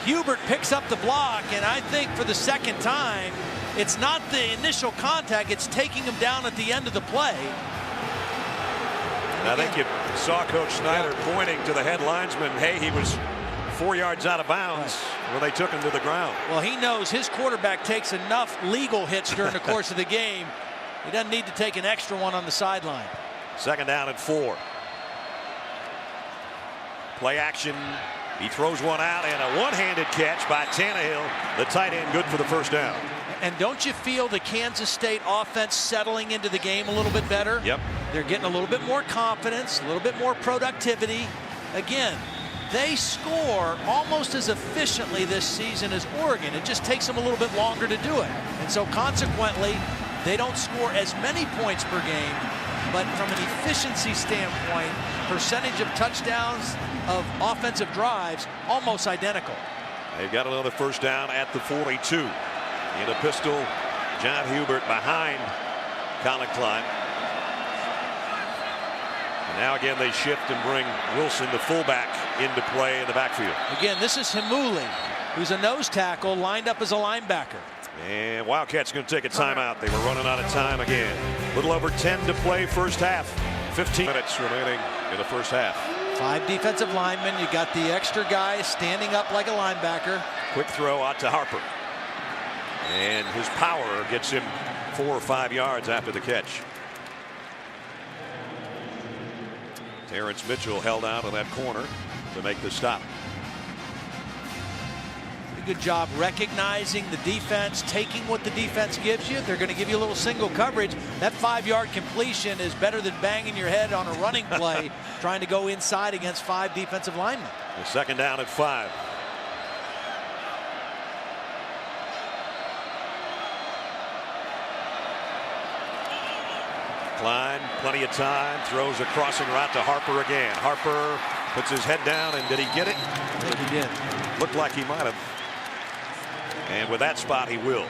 Hubert picks up the block, and I think for the second time, it's not the initial contact, it's taking him down at the end of the play. And I think you saw Coach Snyder pointing to the head linesman, hey, he was 4 yards out of bounds when they took him to the ground. Well, he knows his quarterback takes enough legal hits during the course of the game. He doesn't need to take an extra one on the sideline. Second down and 4. Play action. He throws one out, and a one-handed catch by Tannehill, the tight end, good for the first down. And don't you feel the Kansas State offense settling into the game a little bit better? Yep. They're getting a little bit more confidence, a little bit more productivity. Again, they score almost as efficiently this season as Oregon. It just takes them a little bit longer to do it. And so consequently, they don't score as many points per game, but from an efficiency standpoint, percentage of touchdowns of offensive drives, almost identical. They've got another first down at the 42. In a pistol, John Hubert behind Colin Klein. And now again they shift and bring Wilson, the fullback, into play in the backfield. Again, this is Himuli, who's a nose tackle lined up as a linebacker. And Wildcats going to take a timeout. They were running out of time again. A little over 10 to play first half. 15 minutes remaining in the first half. 5 defensive linemen. You got the extra guy standing up like a linebacker. Quick throw out to Harper. And his power gets him 4 or 5 yards after the catch. Terrence Mitchell held out on that corner to make the stop. Good job recognizing the defense, taking what the defense gives you. They're going to give you a little single coverage. That 5-yard completion is better than banging your head on a running play trying to go inside against 5 defensive linemen. The second down at 5. Klein, plenty of time, throws a crossing route to Harper again. Harper puts his head down, and did he get it? I think he did. Looked like he might have. And with that spot, he will.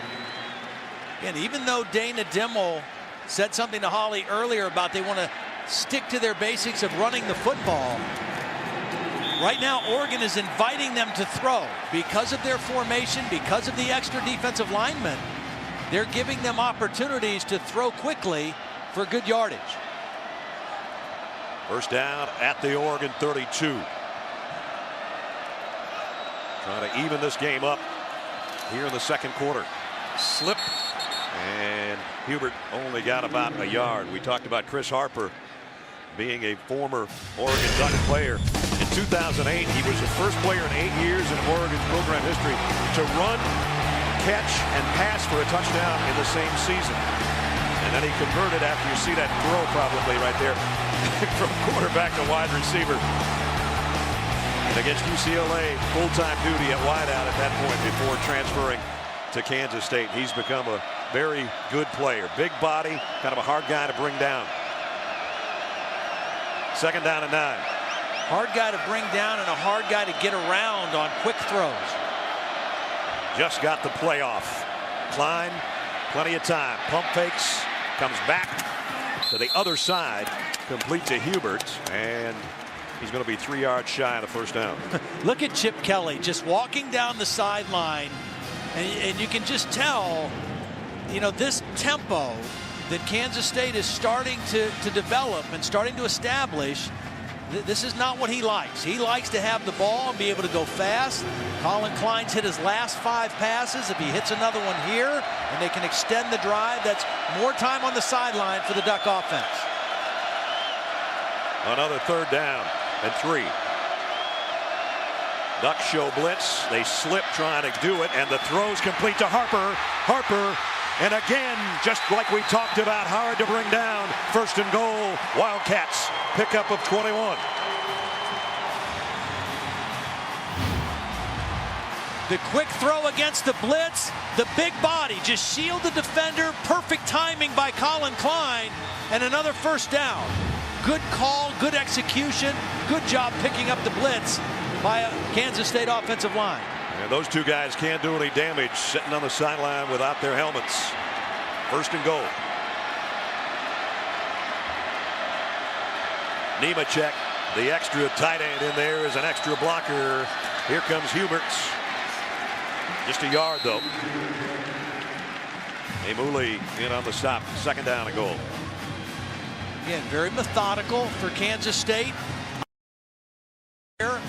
And even though Dana Dimmel said something to Holly earlier about they want to stick to their basics of running the football, right now Oregon is inviting them to throw. Because of their formation, because of the extra defensive linemen, they're giving them opportunities to throw quickly for good yardage. First down at the Oregon 32. Trying to even this game up here in the second quarter. Slip, and Hubert only got about a yard. We talked about Chris Harper being a former Oregon Duck player. In 2008, he was the first player in 8 years in Oregon's program history to run, catch, and pass for a touchdown in the same season. And And he converted after you see that throw probably right there from quarterback to wide receiver. And against UCLA, full-time duty at wideout at that point before transferring to Kansas State. He's become a very good player. Big body, kind of a hard guy to bring down. Second down and 9. Hard guy to bring down and a hard guy to get around on quick throws. Just got the play off. Klein, plenty of time. Pump fakes, comes back to the other side, complete to Hubert, and he's going to be 3 yards shy of the first down. Look at Chip Kelly just walking down the sideline, and you can just tell, you know, this tempo that Kansas State is starting to develop and starting to establish. This is not what he likes. He likes to have the ball and be able to go fast. Colin Klein's hit his last 5 passes. If he hits another one here and they can extend the drive, that's more time on the sideline for the Duck offense. Another third down and 3. Ducks show blitz. They slip trying to do it, and the throw's complete to Harper. Harper, and again, just like we talked about, hard to bring down. First and goal, Wildcats. Pickup of 21. The quick throw against the blitz. The big body just shield the defender. Perfect timing by Colin Klein, and another first down. Good call, good execution, good job picking up the blitz by a Kansas State offensive line. And those two guys can't do any damage sitting on the sideline without their helmets. First and goal. Nemechek, the extra tight end in there, is an extra blocker. Here comes Hubert. Just a yard though. Emuli in on the stop. Second down and goal. Again, very methodical for Kansas State. I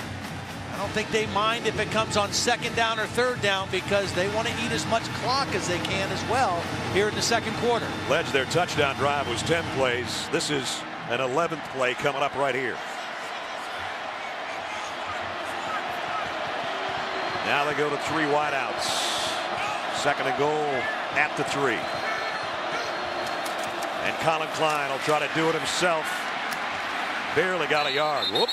don't think they mind if it comes on second down or third down, because they want to eat as much clock as they can as well here in the second quarter. Ledge, their touchdown drive was 10 plays. This is an 11th play coming up right here. Now they go to 3 wideouts. Second and goal at the 3. And Colin Klein will try to do it himself. Barely got a yard. Whoop.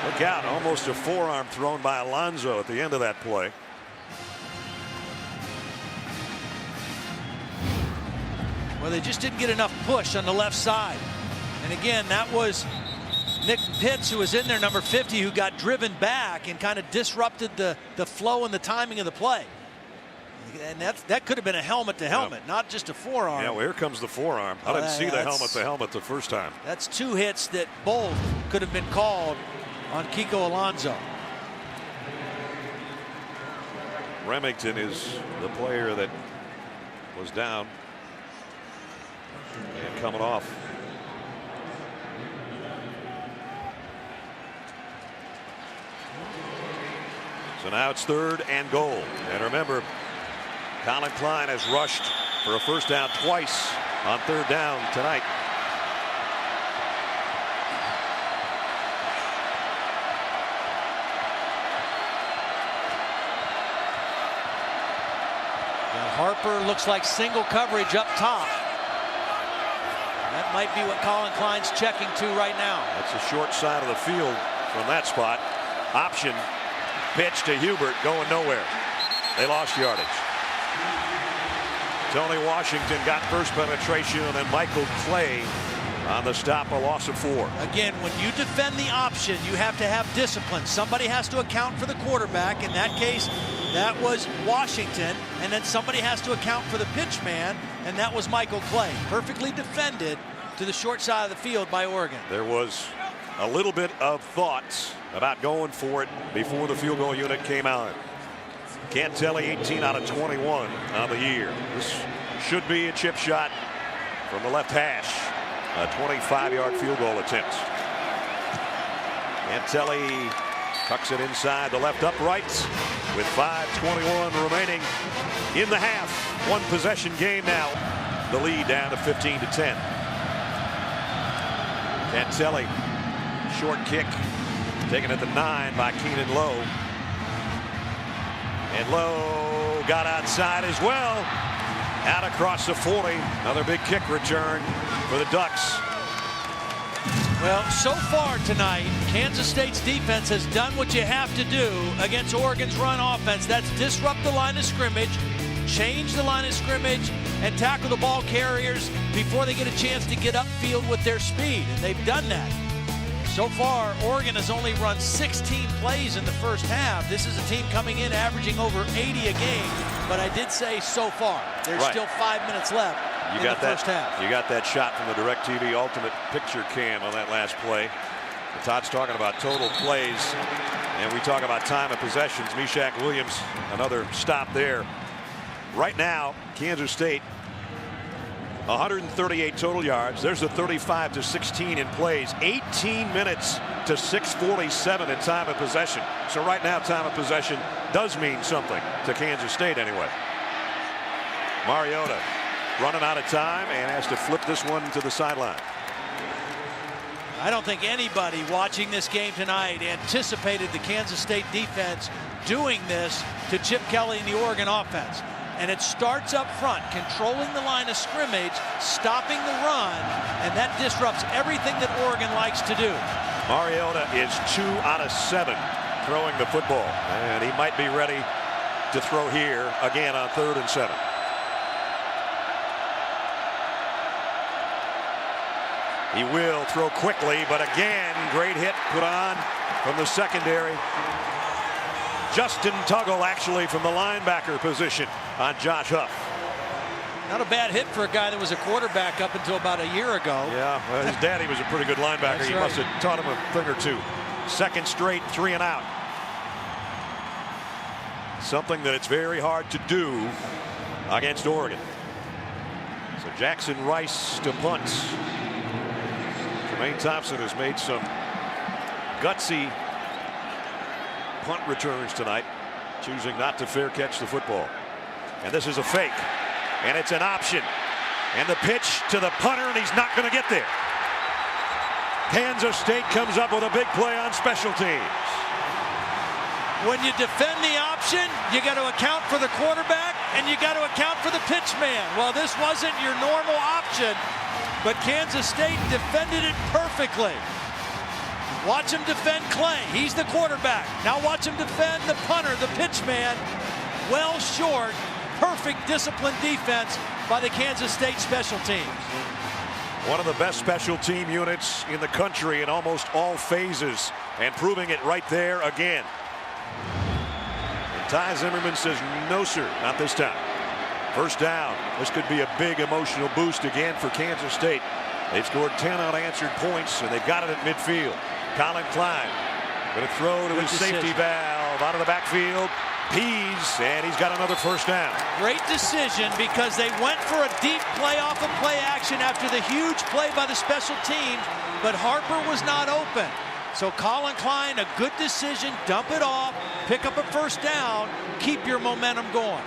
Look out. Almost a forearm thrown by Alonzo at the end of that play. Well, they just didn't get enough push on the left side. And again, that was Nick Pitts, who was in there, number 50, who got driven back and kind of disrupted the flow and the timing of the play. And that could have been a helmet to helmet, not just a forearm. Yeah, well, here comes the forearm. I didn't see the helmet to helmet the first time. That's 2 hits that both could have been called on Kiko Alonso. Remington is the player that was down and coming off. So now it's third and goal. And remember, Colin Klein has rushed for a first down twice on third down tonight. Now Harper looks like single coverage up top. That might be what Colin Klein's checking to right now. That's the short side of the field from that spot. Option pitch to Hubert, going nowhere. They lost yardage. Tony Washington got first penetration, and then Michael Clay on the stop, a loss of 4. Again, when you defend the option, you have to have discipline. Somebody has to account for the quarterback. In that case, that was Washington, and then somebody has to account for the pitch man, and that was Michael Clay. Perfectly defended to the short side of the field by Oregon. There was a little bit of thoughts about going for it before the field goal unit came out. Cantelli 18 out of 21 on the year. This should be a chip shot from the left hash. A 25-yard field goal attempt. Cantelli tucks it inside the left upright with 5:21 remaining in the half. One possession game now. The lead down to 15-10. Cantelli, short kick, taken at the 9 by Keenan Lowe. And Lowe got outside as well. Out across the 40. Another big kick return for the Ducks. Well, so far tonight, Kansas State's defense has done what you have to do against Oregon's run offense. That's disrupt the line of scrimmage, change the line of scrimmage, and tackle the ball carriers before they get a chance to get upfield with their speed. And they've done that. So far, Oregon has only run 16 plays in the first half. This is a team coming in averaging over 80 a game. But I did say so far. There's still 5 minutes left. You got that first half. You got that shot from the DirecTV Ultimate Picture Cam on that last play. And Todd's talking about total plays, and we talk about time of possessions. Meshach Williams, another stop there. Right now, Kansas State, 138 total yards. There's a 35-16 in plays. 18 minutes to 6:47 in time of possession. So right now, time of possession does mean something to Kansas State anyway. Mariota running out of time and has to flip this one to the sideline. I don't think anybody watching this game tonight anticipated the Kansas State defense doing this to Chip Kelly and the Oregon offense. And it starts up front, controlling the line of scrimmage, stopping the run, and that disrupts everything that Oregon likes to do. Mariota is 2 out of 7 throwing the football, and he might be ready to throw here again on 3rd and 7. He will throw quickly, but again, great hit put on from the secondary. Justin Tuggle actually from the linebacker position on Josh Huff. Not a bad hit for a guy that was a quarterback up until about a year ago. Yeah, well, his daddy was a pretty good linebacker. That's he right. must have taught him a thing or two. Second straight 3 and out. Something that it's very hard to do against Oregon. So Jackson Rice to punt. Jermaine Thompson has made some gutsy punt returns tonight, choosing not to fair catch the football. And this is a fake, and it's an option. And the pitch to the punter, and he's not going to get there. Kansas State comes up with a big play on special teams. When you defend the option, you got to account for the quarterback, and you got to account for the pitch man. Well, this wasn't your normal option, but Kansas State defended it perfectly. Watch him defend Clay. He's the quarterback. Now watch him defend the punter, the pitch man. Well short. Perfect disciplined defense by the Kansas State special teams. One of the best special team units in the country in almost all phases, and proving it right there again. And Ty Zimmerman says, no, sir, not this time. First down. This could be a big emotional boost again for Kansas State. They've scored 10 unanswered points, and they've got it at midfield. Colin Klein going to throw to his safety valve out of the backfield. Pease, and he's got another first down. Great decision, because they went for a deep play off of play action after the huge play by the special teams, but Harper was not open. So Colin Klein, a good decision. Dump it off, pick up a first down, keep your momentum going.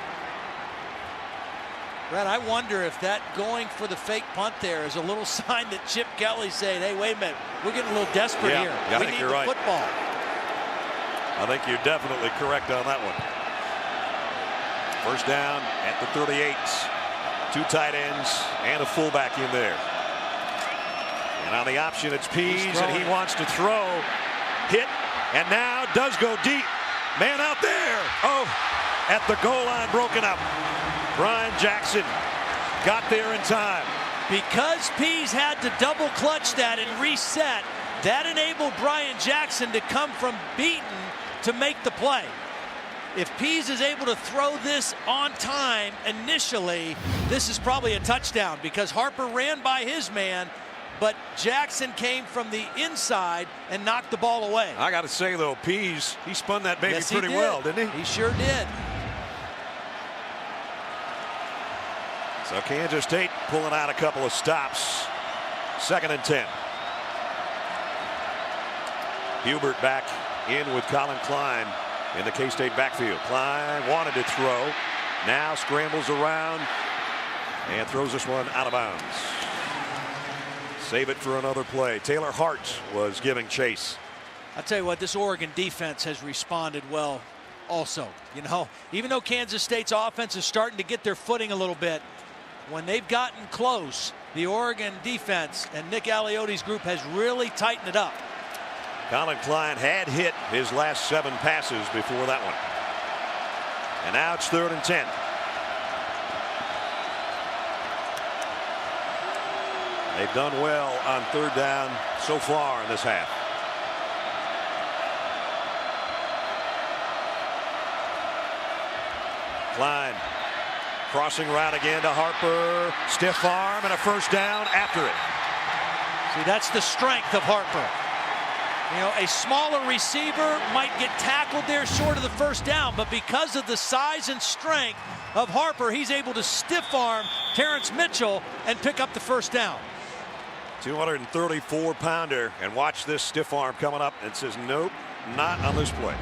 Brad, I wonder if that going for the fake punt there is a little sign that Chip Kelly's saying, hey, wait a minute, we're getting a little desperate here. I We think need you're the right. football. I think you're definitely correct on that one. First down at the 38. 2 tight ends and a fullback in there. And on the option, it's Pease, and he wants to throw. Hit, and now does go deep. Man out there. Oh, at the goal line, broken up. Brian Jackson got there in time. Because Pease had to double clutch that and reset, that enabled Brian Jackson to come from beaten to make the play. If Pease is able to throw this on time initially, this is probably a touchdown, because Harper ran by his man, but Jackson came from the inside and knocked the ball away. I got to say, though, Pease, he spun that baby pretty well, didn't he? He sure did. So Kansas State pulling out a couple of stops. 2nd and 10. Hubert back in with Colin Klein in the K-State backfield. Klein wanted to throw, now scrambles around and throws this one out of bounds. Save it for another play. Taylor Hart was giving chase. I'll tell you what, this Oregon defense has responded well. Also, you know, even though Kansas State's offense is starting to get their footing a little bit, when they've gotten close, the Oregon defense and Nick Aliotti's group has really tightened it up. Colin Klein had hit his last 7 passes before that one. And now it's 3rd and 10. They've done well on 3rd down so far in this half. Klein crossing route again to Harper. Stiff arm and a 1st down after it. See, that's the strength of Harper. You know, a smaller receiver might get tackled there short of the 1st down, but because of the size and strength of Harper, he's able to stiff arm Terrence Mitchell and pick up the 1st down. 234-pounder, and watch this stiff arm coming up, and says nope, not on this play.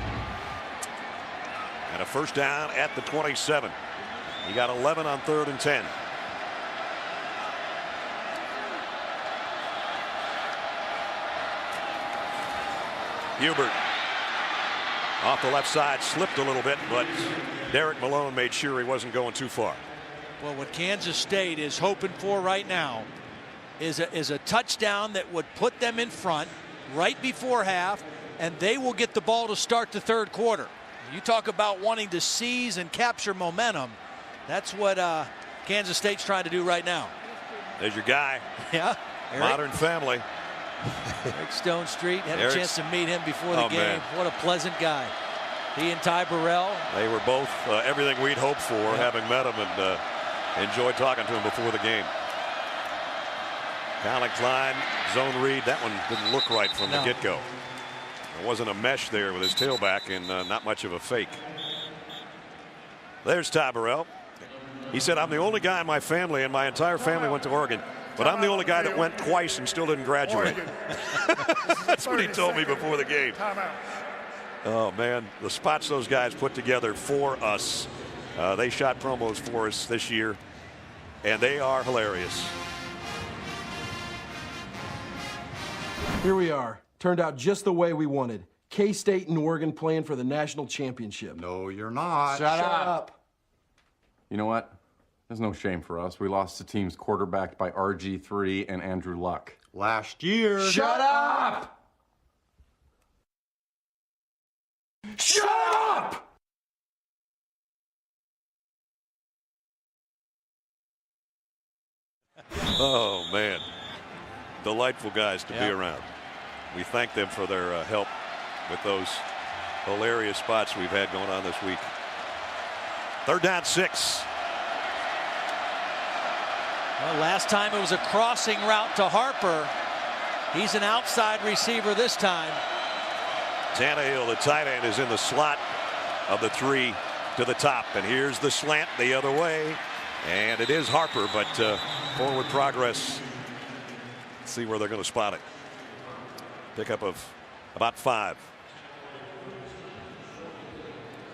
And a 1st down at the 27. He got 11 on 3rd and 10. Hubert off the left side, slipped a little bit, but Derek Malone made sure he wasn't going too far. Well, what Kansas State is hoping for right now is a touchdown that would put them in front right before half, and they will get the ball to start the 3rd quarter. You talk about wanting to seize and capture momentum. That's what Kansas State's trying to do right now. There's your guy. Yeah. Modern family. Eric Stone Street, had a chance to meet him before the game. Man. What a pleasant guy. He and Ty Burrell. They were both everything we'd hoped for, having met him, and enjoyed talking to him before the game. Colin Klein, zone read. That one didn't look right from the get-go. There wasn't a mesh there with his tailback, and not much of a fake. There's Ty Burrell. He said, I'm the only guy in my family, and my entire family went to Oregon, but I'm the only guy that went twice and still didn't graduate. That's what he told me before the game. Oh, man, the spots those guys put together for us. They shot promos for us this year, and they are hilarious. Here we are. Turned out just the way we wanted. K-State and Oregon playing for the national championship. No, you're not. Shut up. You know what? There's no shame for us. We lost to teams quarterbacked by RG3 and Andrew Luck. Last year. Shut up! Shut up! Oh, man. Delightful guys to be around. We thank them for their help with those hilarious spots we've had going on this week. 3rd down 6. Well, last time it was a crossing route to Harper. He's an outside receiver this time. Tannehill, the tight end, is in the slot of the 3 to the top, and here's the slant the other way, and it is Harper, but forward progress. Let's see where they're going to spot it. Pickup of about 5.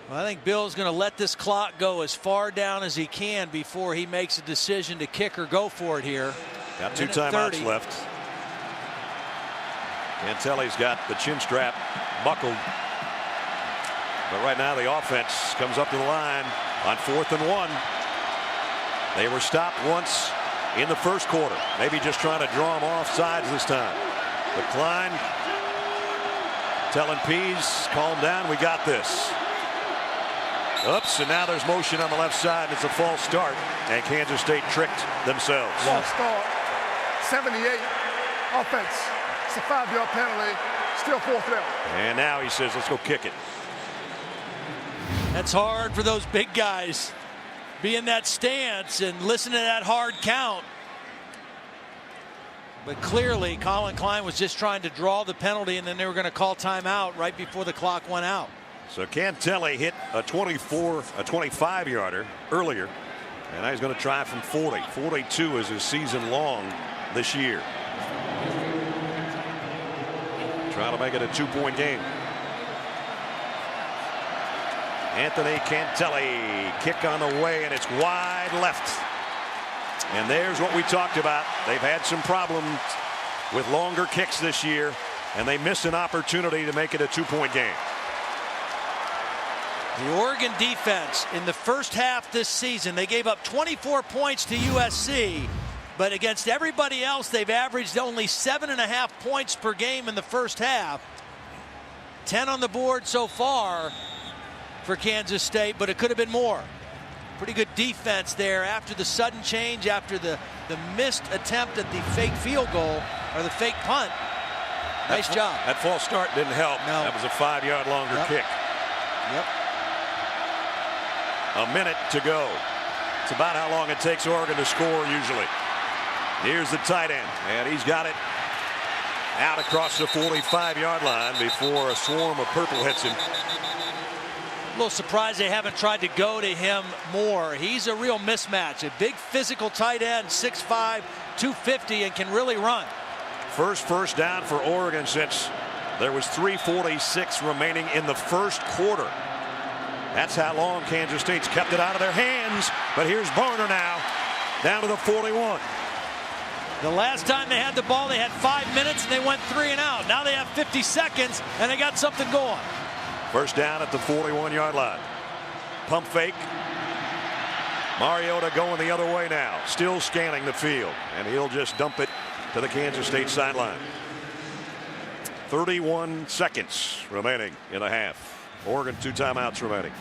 Well, I think Bill's going to let this clock go as far down as he can before he makes a decision to kick or go for it here. Got 2 timeouts left. Cantelli's got the chin strap buckled. But right now the offense comes up to the line on 4th and 1. They were stopped once in the 1st quarter. Maybe just trying to draw them off sides this time. But Klein telling Pease, calm down, we got this. Oops, and now there's motion on the left side. It's a false start, and Kansas State tricked themselves. False start. 78 offense. It's a 5-yard penalty. Still 4th down. And now he says, let's go kick it. That's hard for those big guys. Be in that stance and listen to that hard count. But clearly, Colin Klein was just trying to draw the penalty, and then they were going to call timeout right before the clock went out. So Cantelli hit a 25-yarder earlier, and now he's going to try from 40. 42 is his season long this year. Trying to make it a 2-point game. Anthony Cantelli, kick on the way, and it's wide left. And there's what we talked about. They've had some problems with longer kicks this year, and they missed an opportunity to make it a 2-point game. The Oregon defense in the first half this season, they gave up 24 points to USC, but against everybody else, they've averaged only 7.5 points per game in the first half. 10 on the board so far for Kansas State, but it could have been more. Pretty good defense there after the sudden change, after the missed attempt at the fake field goal, or the fake punt. Nice job. That false start didn't help. No. That was a 5-yard longer kick. Yep. A minute to go. It's about how long it takes Oregon to score usually. Here's the tight end, and he's got it out across the 45-yard line before a swarm of purple hits him. A little surprised they haven't tried to go to him more. He's a real mismatch. A big physical tight end, 6'5", 250, and can really run. First down for Oregon since there was 3:46 remaining in the first quarter. That's how long Kansas State's kept it out of their hands. But here's Barner now, down to the 41. The last time they had the ball, they had 5 minutes and they went 3 and out. Now they have 50 seconds and they got something going. First down at the 41-yard line. Pump fake. Mariota going the other way now, still scanning the field, and he'll just dump it to the Kansas State sideline. 31 seconds remaining in the half. Oregon 2 timeouts remaining.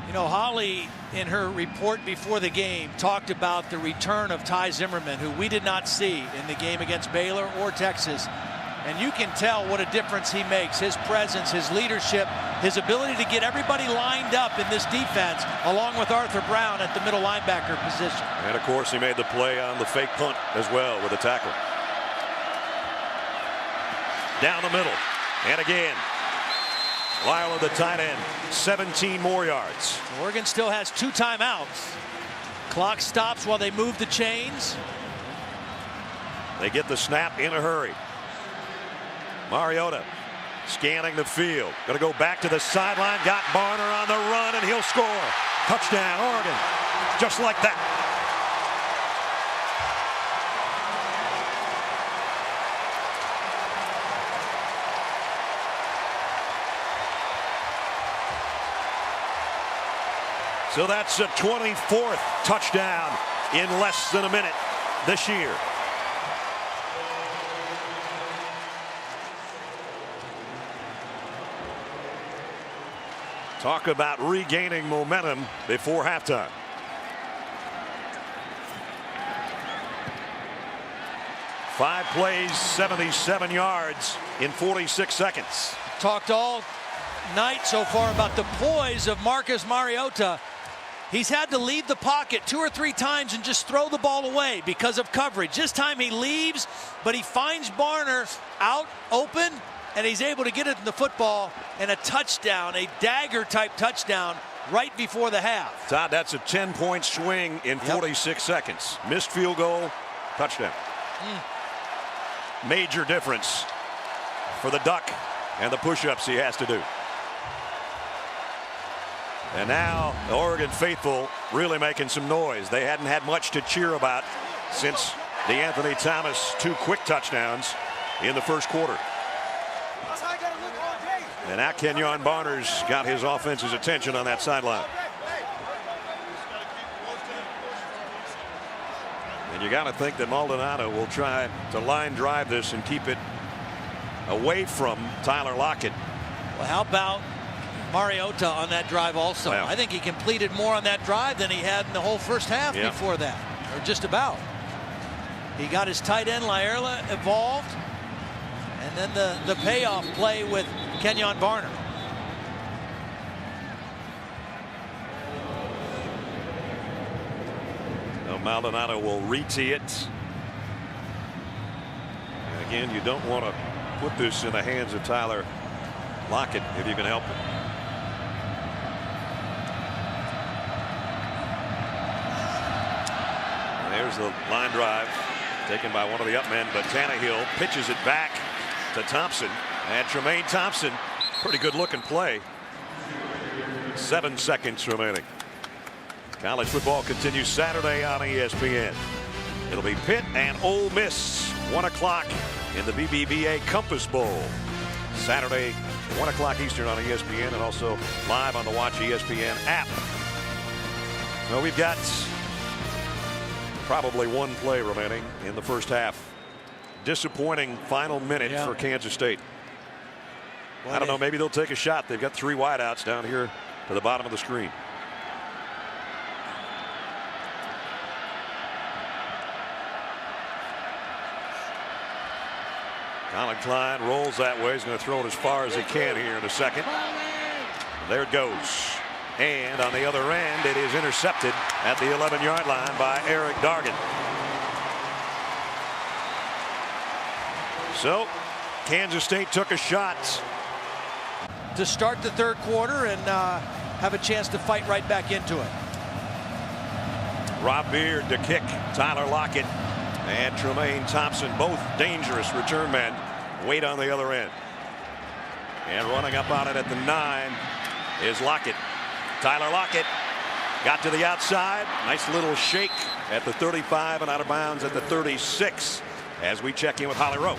You know, Holly, in her report before the game, talked about the return of Ty Zimmerman, who we did not see in the game against Baylor or Texas. And you can tell what a difference he makes. His presence, his leadership, his ability to get everybody lined up in this defense, along with Arthur Brown at the middle linebacker position. And of course, he made the play on the fake punt as well with a tackle. Down the middle, and again. Lyle, the tight end, 17 more yards. Oregon still has 2 timeouts. Clock stops while they move the chains. They get the snap in a hurry. Mariota scanning the field. Going to go back to the sideline. Got Barner on the run, and he'll score. Touchdown, Oregon. Just like that. So that's a 24th touchdown in less than a minute this year. Talk about regaining momentum before halftime. Five plays, 77 yards in 46 seconds. Talked all night so far about the poise of Marcus Mariota. He's had to leave the pocket 2 or 3 times and just throw the ball away because of coverage. This time he leaves, but he finds Barner out open, and he's able to get it in the football, and a touchdown, a dagger-type touchdown right before the half. Todd, that's a 10-point swing in 46 seconds. Missed field goal, touchdown. Major difference for the Duck and the push-ups he has to do. And now the Oregon faithful really making some noise. They hadn't had much to cheer about since the Anthony Thomas 2 quick touchdowns in the first quarter. And now Kenyon Barner's got his offense's attention on that sideline. And you got to think that Maldonado will try to line drive this and keep it away from Tyler Lockett. Well, how about Mariota on that drive also? Well, I think he completed more on that drive than he had in the whole first half before that, or just about. He got his tight end Laerla involved, and then the payoff play with Kenyon Barner. Well, Maldonado will re-tee it. And again, you don't want to put this in the hands of Tyler Lockett if you can help it. There's the line drive taken by one of the up men, but Tannehill pitches it back to Thompson, and Tremaine Thompson, pretty good looking play. 7 seconds remaining. College football continues Saturday on ESPN. It'll be Pitt and Ole Miss, 1 o'clock in the BBVA Compass Bowl. Saturday 1 o'clock Eastern on ESPN and also live on the Watch ESPN app. So we've got probably one play remaining in the first half. Disappointing final minute for Kansas State. I don't know, maybe they'll take a shot. They've got 3 wideouts down here to the bottom of the screen. Colin Klein rolls that way. He's going to throw it as far as he can here in a second. There it goes. And on the other end, it is intercepted at the 11-yard line by Eric Dargan. So, Kansas State took a shot to start the third quarter and have a chance to fight right back into it. Rob Beard to kick. Tyler Lockett and Tremaine Thompson, both dangerous return men, wait on the other end. And running up on it at the 9 is Lockett. Tyler Lockett got to the outside. Nice little shake at the 35 and out of bounds at the 36 as we check in with Holly Rowe.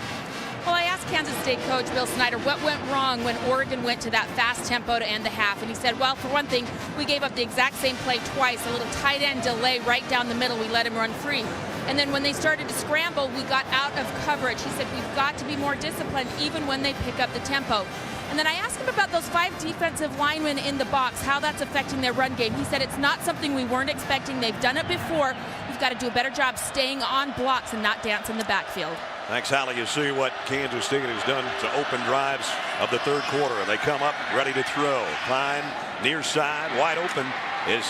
Well, I asked Kansas State coach Bill Snyder what went wrong when Oregon went to that fast tempo to end the half. And he said, well, for one thing, we gave up the exact same play twice, a little tight end delay right down the middle. We let him run free. And then when they started to scramble, we got out of coverage. He said, we've got to be more disciplined even when they pick up the tempo. And then I asked him about those 5 defensive linemen in the box, how that's affecting their run game. He said it's not something we weren't expecting. They've done it before. We've got to do a better job staying on blocks and not dance in the backfield. Thanks, Holly. You see what Kansas State has done to open drives of the third quarter. And they come up ready to throw. Klein near side, wide open is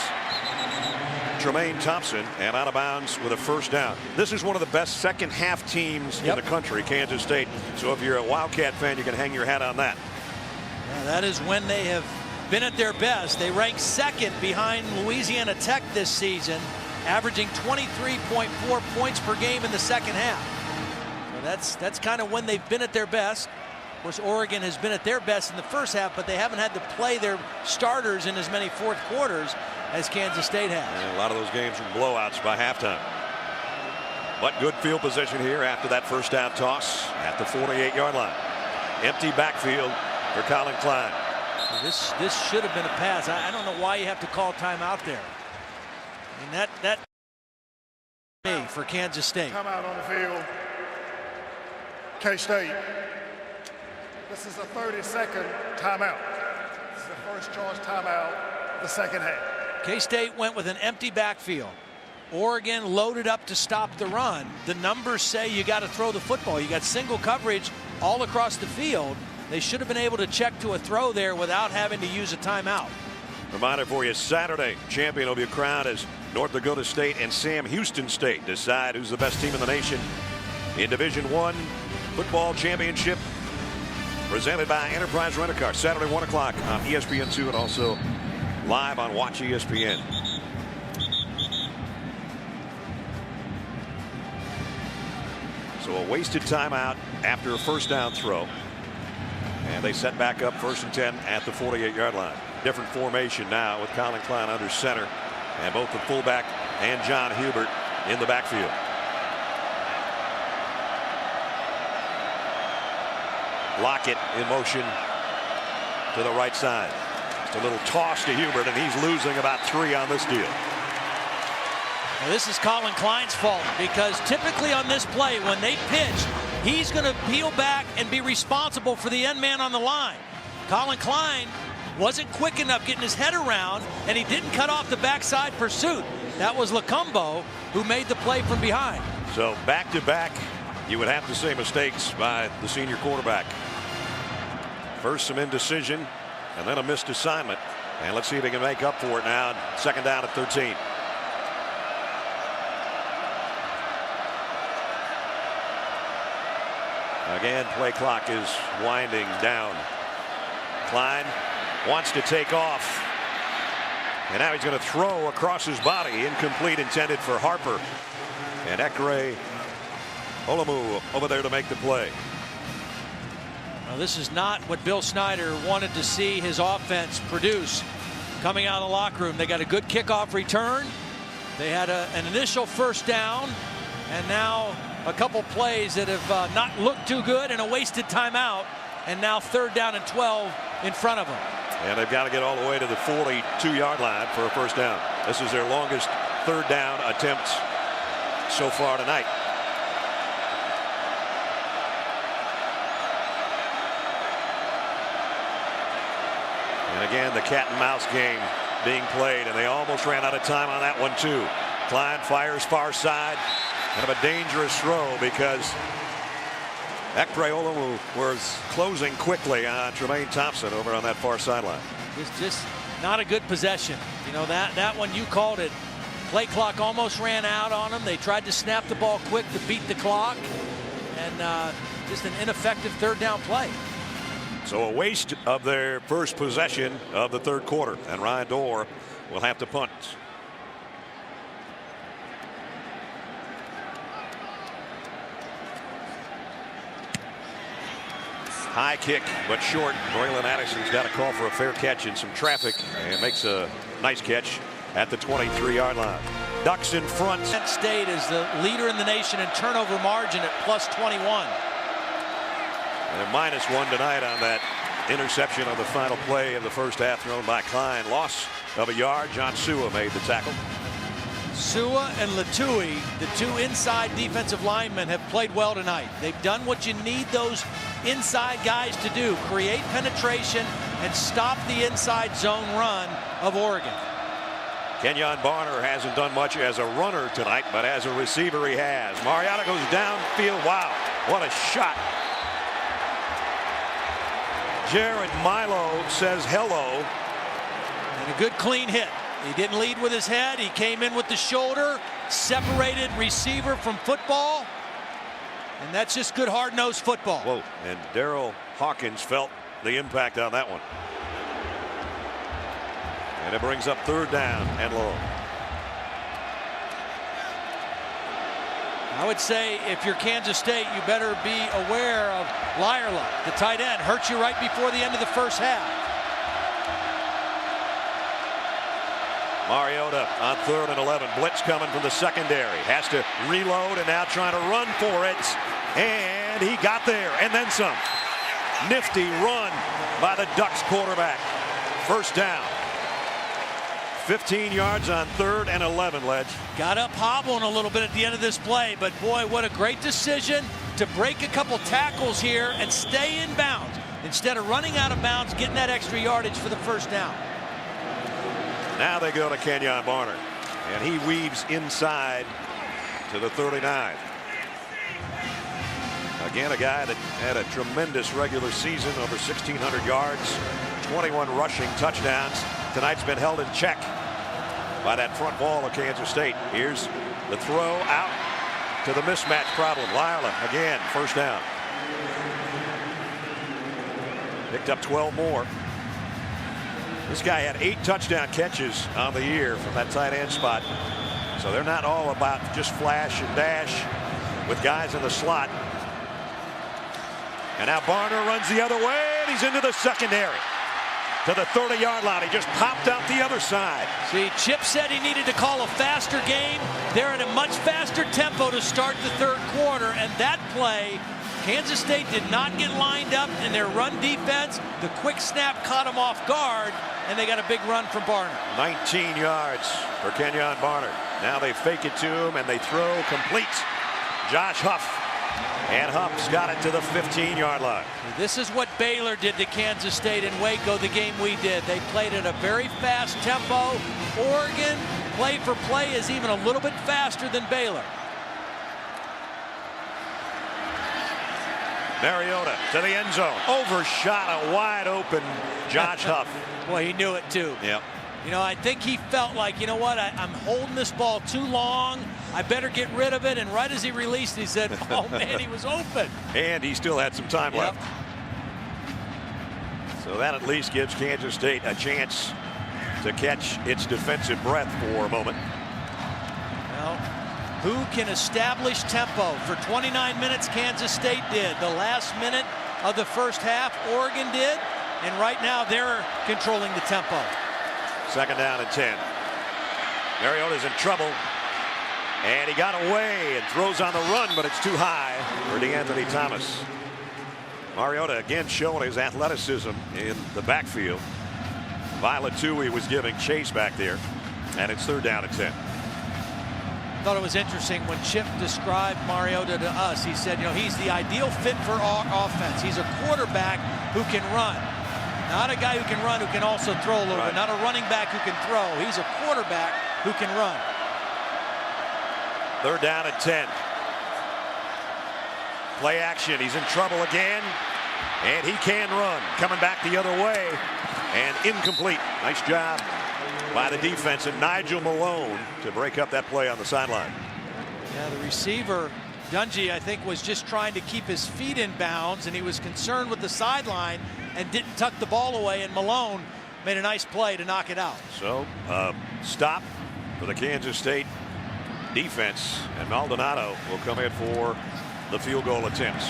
Tremaine Thompson, and out of bounds with a first down. This is one of the best second half teams in the country, Kansas State. So if you're a Wildcat fan, you can hang your hat on that. Yeah, that is when they have been at their best. They rank second behind Louisiana Tech this season, averaging 23.4 points per game in the second half. So that's kind of when they've been at their best. Of course, Oregon has been at their best in the first half, but they haven't had to play their starters in as many fourth quarters as Kansas State has. And a lot of those games were blowouts by halftime. But good field position here after that first down toss at the 48-yard line. Empty backfield for Colin Klein. This should have been a pass. I don't know why you have to call timeout there. I mean, that for Kansas State. Timeout on the field. K-State. This is a 30-second timeout. This is the first charge timeout of the second half. K-State went with an empty backfield. Oregon loaded up to stop the run. The numbers say you got to throw the football. You got single coverage all across the field. They should have been able to check to a throw there without having to use a timeout. Reminder for you, Saturday, champion will be crowned as North Dakota State and Sam Houston State decide who's the best team in the nation in Division I football championship, presented by Enterprise Rent-A-Car. Saturday, 1 o'clock on ESPN2 and also live on Watch ESPN. So a wasted timeout after a first down throw. And they set back up 1st and 10 at the 48-yard line. Different formation now with Colin Klein under center and both the fullback and John Hubert in the backfield. Lockett in motion to the right side. Just a little toss to Hubert, and he's losing about 3 on this deal. Well, this is Colin Klein's fault, because typically on this play, when they pitch, he's going to peel back and be responsible for the end man on the line. Colin Klein wasn't quick enough getting his head around, and he didn't cut off the backside pursuit. That was Lacumbo who made the play from behind. So back-to-back, you would have to say, mistakes by the senior quarterback. First some indecision and then a missed assignment, and let's see if he can make up for it now. Second down at 13. Again, play clock is winding down. Klein wants to take off, and now he's going to throw across his body. Incomplete, intended for Harper, and Ekere Olomu over there to make the play. Now, this is not what Bill Snyder wanted to see his offense produce coming out of the locker room. They got a good kickoff return. They had an initial first down, and now a couple plays that have not looked too good, and a wasted timeout and now 3rd down and 12 in front of them. And they've got to get all the way to the 42-yard line for a first down. This is their longest 3rd down attempt so far tonight. And again, the cat and mouse game being played, and they almost ran out of time on that one too. Klein fires far side. Kind of a dangerous throw because Ekprayola was closing quickly on Tremaine Thompson over on that far sideline. It's just not a good possession. You know, that one you called it. Play clock almost ran out on them. They tried to snap the ball quick to beat the clock, and just an ineffective 3rd down play. So a waste of their first possession of the 3rd quarter, and Ryan Dorr will have to punt. High kick, but short. Braylon Addison's got a call for a fair catch in some traffic and makes a nice catch at the 23-yard line. Ducks in front. Kent State is the leader in the nation in turnover margin at +21. And a -1 tonight on that interception on the final play of the first half thrown by Klein. Loss of a yard. John Sua made the tackle. Sua and Latui, the 2 inside defensive linemen, have played well tonight. They've done what you need those inside guys to do: create penetration and stop the inside zone run of Oregon. Kenyon Barner hasn't done much as a runner tonight, but as a receiver he has. Mariota goes downfield. Wow, what a shot. Jared Milo says hello. And a good clean hit. He didn't lead with his head. He came in with the shoulder, separated receiver from football. And that's just good hard-nosed football. Whoa, and Darrell Hawkins felt the impact on that one. And it brings up 3rd down and long. I would say if you're Kansas State, you better be aware of Lyerla, the tight end. Hurt you right before the end of the first half. Mariota on 3rd and 11. Blitz coming from the secondary. Has to reload and now trying to run for it. And he got there and then some. Nifty run by the Ducks quarterback. First down. 15 yards on 3rd and 11, Ledge. Got up hobbling a little bit at the end of this play, but boy, what a great decision to break a couple tackles here and stay in bounds instead of running out of bounds, getting that extra yardage for the first down. Now they go to Kenyon Barner, and he weaves inside to the 39. Again, a guy that had a tremendous regular season, over 1,600 yards, 21 rushing touchdowns. Tonight's been held in check by that front wall of Kansas State. Here's the throw out to the mismatch problem. Lyerla again, first down. Picked up 12 more. This guy had 8 touchdown catches on the year from that tight end spot. So they're not all about just flash and dash with guys in the slot. And now Barner runs the other way, and he's into the secondary. To the 30-yard line. He just popped out the other side. See, Chip said he needed to call a faster game. They're at a much faster tempo to start the 3rd quarter, and that play, Kansas State did not get lined up in their run defense. The quick snap caught them off guard, and they got a big run from Barner. 19 yards for Kenyon Barner. Now they fake it to him, and they throw complete. Josh Huff. And Huff's got it to the 15-yard line. This is what Baylor did to Kansas State in Waco the game we did. They played at a very fast tempo. Oregon, play for play, is even a little bit faster than Baylor. Mariota to the end zone. Overshot a wide open Josh Huff. Boy, he knew it too. Yep. You know, I think he felt like, you know what, I'm holding this ball too long. I better get rid of it. And right as he released, he said, oh, man, he was open. And he still had some time left. So that at least gives Kansas State a chance to catch its defensive breath for a moment. Well, who can establish tempo? For 29 minutes, Kansas State did. The last minute of the first half, Oregon did. And right now, they're controlling the tempo. 2nd down and 10. Mariota's in trouble. And he got away and throws on the run, but it's too high for DeAnthony Thomas. Mariota again showing his athleticism in the backfield. Violet Tui was giving chase back there, and it's 3rd down and 10. I thought it was interesting when Chip described Mariota to us. He said, you know, he's the ideal fit for our offense. He's a quarterback who can run. Not a guy who can run who can also throw a little bit. Not a running back who can throw. He's a quarterback who can run. 3rd down and 10. Play action. He's in trouble again. And he can run. Coming back the other way. And incomplete. Nice job by the defense and Nigel Malone to break up that play on the sideline. Yeah, the receiver, Dungy, I think, was just trying to keep his feet in bounds, and he was concerned with the sideline and didn't tuck the ball away, and Malone made a nice play to knock it out. So, stop for the Kansas State defense, and Maldonado will come in for the field goal attempts.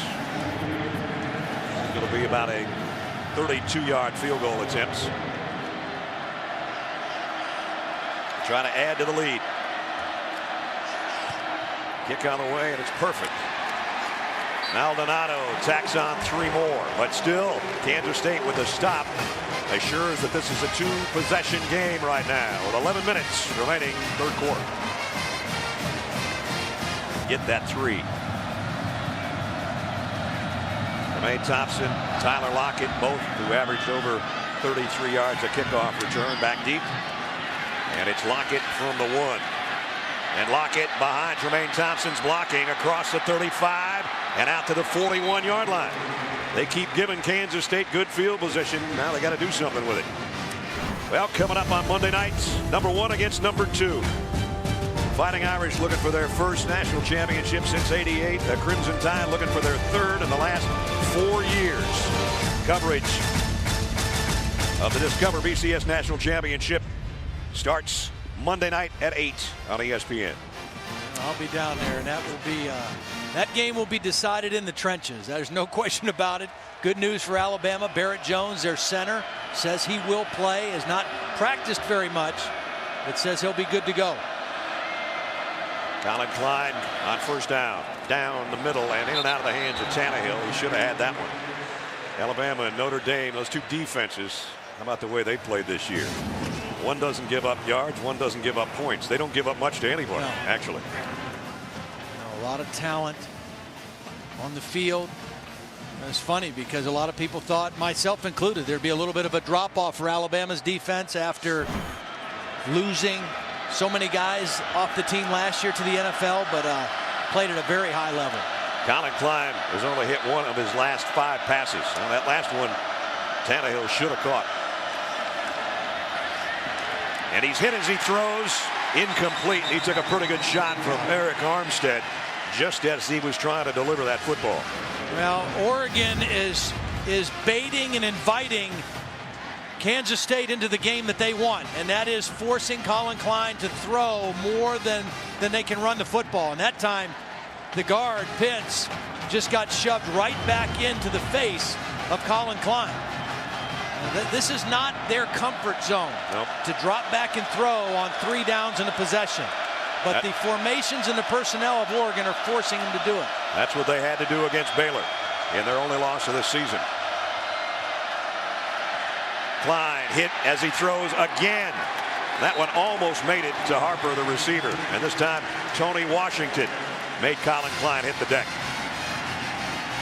It's going to be about a 32-yard field goal attempt. Trying to add to the lead. Kick on the way, and it's perfect. Maldonado tacks on 3 more, but still Kansas State with a stop assures that this is a 2-possession game right now with 11 minutes remaining 3rd quarter. Get that 3. Jermaine Thompson, Tyler Lockett, both who averaged over 33 yards a kickoff return back deep. And it's Lockett from the 1. And Lockett behind Jermaine Thompson's blocking across the 35 and out to the 41-yard line. They keep giving Kansas State good field position. Now they got to do something with it. Well, coming up on Monday nights, number 1 against number 2. Fighting Irish looking for their first national championship since '88. The Crimson Tide looking for their 3rd in the last 4 years. Coverage of the Discover BCS National Championship starts Monday night at 8 on ESPN. I'll be down there, and that will be that game will be decided in the trenches. There's no question about it. Good news for Alabama. Barrett Jones, their center, says he will play. Has not practiced very much, but says he'll be good to go. Colin Klein on 1st down. Down the middle and in and out of the hands of Tannehill. He should have had that one. Alabama and Notre Dame, those 2 defenses, how about the way they played this year? One doesn't give up yards, one doesn't give up points. They don't give up much to anybody, actually. A lot of talent on the field. It's funny because a lot of people thought, myself included, there'd be a little bit of a drop-off for Alabama's defense after losing so many guys off the team last year to the NFL, but played at a very high level. Colin Klein has only hit 1 of his last 5 passes. Now that last one, Tannehill should have caught. And he's hit as he throws. Incomplete. He took a pretty good shot from Eric Armstead just as he was trying to deliver that football. Well, Oregon is baiting and inviting Kansas State into the game that they want, and that is forcing Colin Klein to throw more than they can run the football. And that time, the guard, Pitts, just got shoved right back into the face of Colin Klein. This is not their comfort zone. Nope. To drop back and throw on 3 downs in a possession. But the formations and the personnel of Oregon are forcing them to do it. That's what they had to do against Baylor in their only loss of this season. Klein hit as he throws again. That one almost made it to Harper, the receiver. And this time, Tony Washington made Colin Klein hit the deck.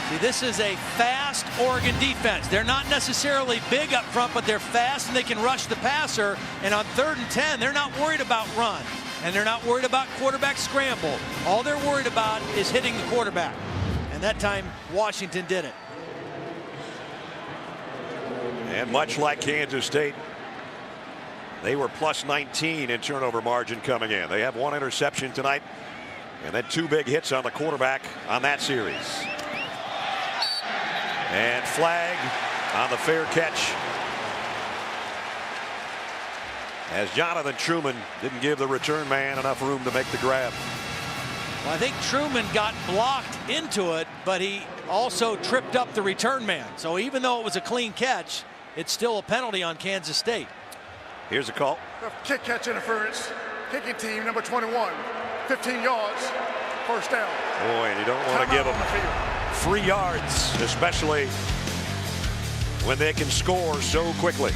See, this is a fast Oregon defense. They're not necessarily big up front, but they're fast and they can rush the passer. And on 3rd and 10, they're not worried about run. And they're not worried about quarterback scramble. All they're worried about is hitting the quarterback. And that time, Washington did it. And much like Kansas State, they were plus 19 in turnover margin coming in. They have 1 interception tonight and then 2 big hits on the quarterback on that series. And flag on the fair catch as Jonathan Truman didn't give the return man enough room to make the grab. Well, I think Truman got blocked into it, but he also tripped up the return man. So even though it was a clean catch, it's still a penalty on Kansas State. Here's a call. Kick catch interference. Kicking team number 21. 15 yards. 1st down. Boy, and you don't want to give them free yards, especially when they can score so quickly.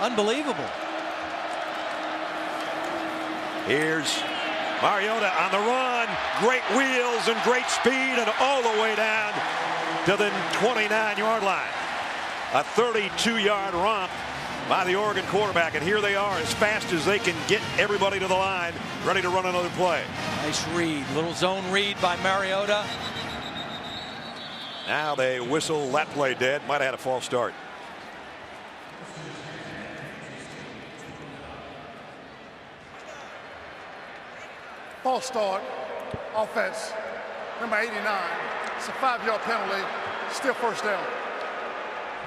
Unbelievable. Here's Mariota on the run. Great wheels and great speed, and all the way down to the 29-yard line. A 32-yard romp by the Oregon quarterback, and here they are as fast as they can get everybody to the line, ready to run another play. Nice read, little zone read by Mariota. Now they whistle that play dead. Might have had a false start. False start, offense, number 89. It's a 5-yard penalty, still first down.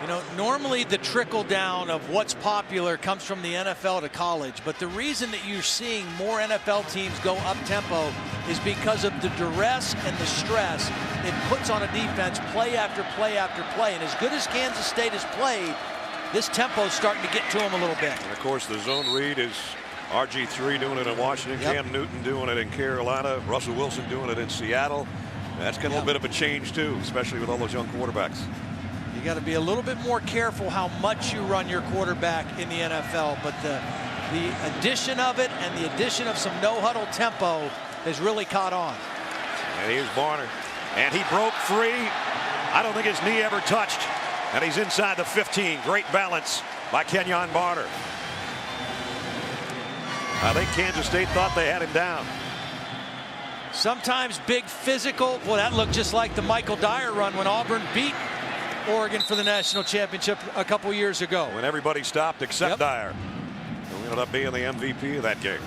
You know, normally the trickle down of what's popular comes from the NFL to college, but the reason that you're seeing more NFL teams go up tempo is because of the duress and the stress it puts on a defense play after play after play. And as good as Kansas State has played, this tempo is starting to get to them a little bit. And of course, the zone read is RG3 doing it in Washington, Cam Newton doing it in Carolina, Russell Wilson doing it in Seattle. That's got a little bit of a change too, especially with all those young quarterbacks. You got to be a little bit more careful how much you run your quarterback in the NFL, but the addition of it and the addition of some no-huddle tempo has really caught on. And here's Barner, and he broke free. I don't think his knee ever touched, and he's inside the 15. Great balance by Kenyon Barner. I think Kansas State thought they had him down. Sometimes big physical. Well, that looked just like the Michael Dyer run when Auburn beat Oregon for the national championship a couple years ago. When everybody stopped except Dyer, who ended up being the MVP of that game.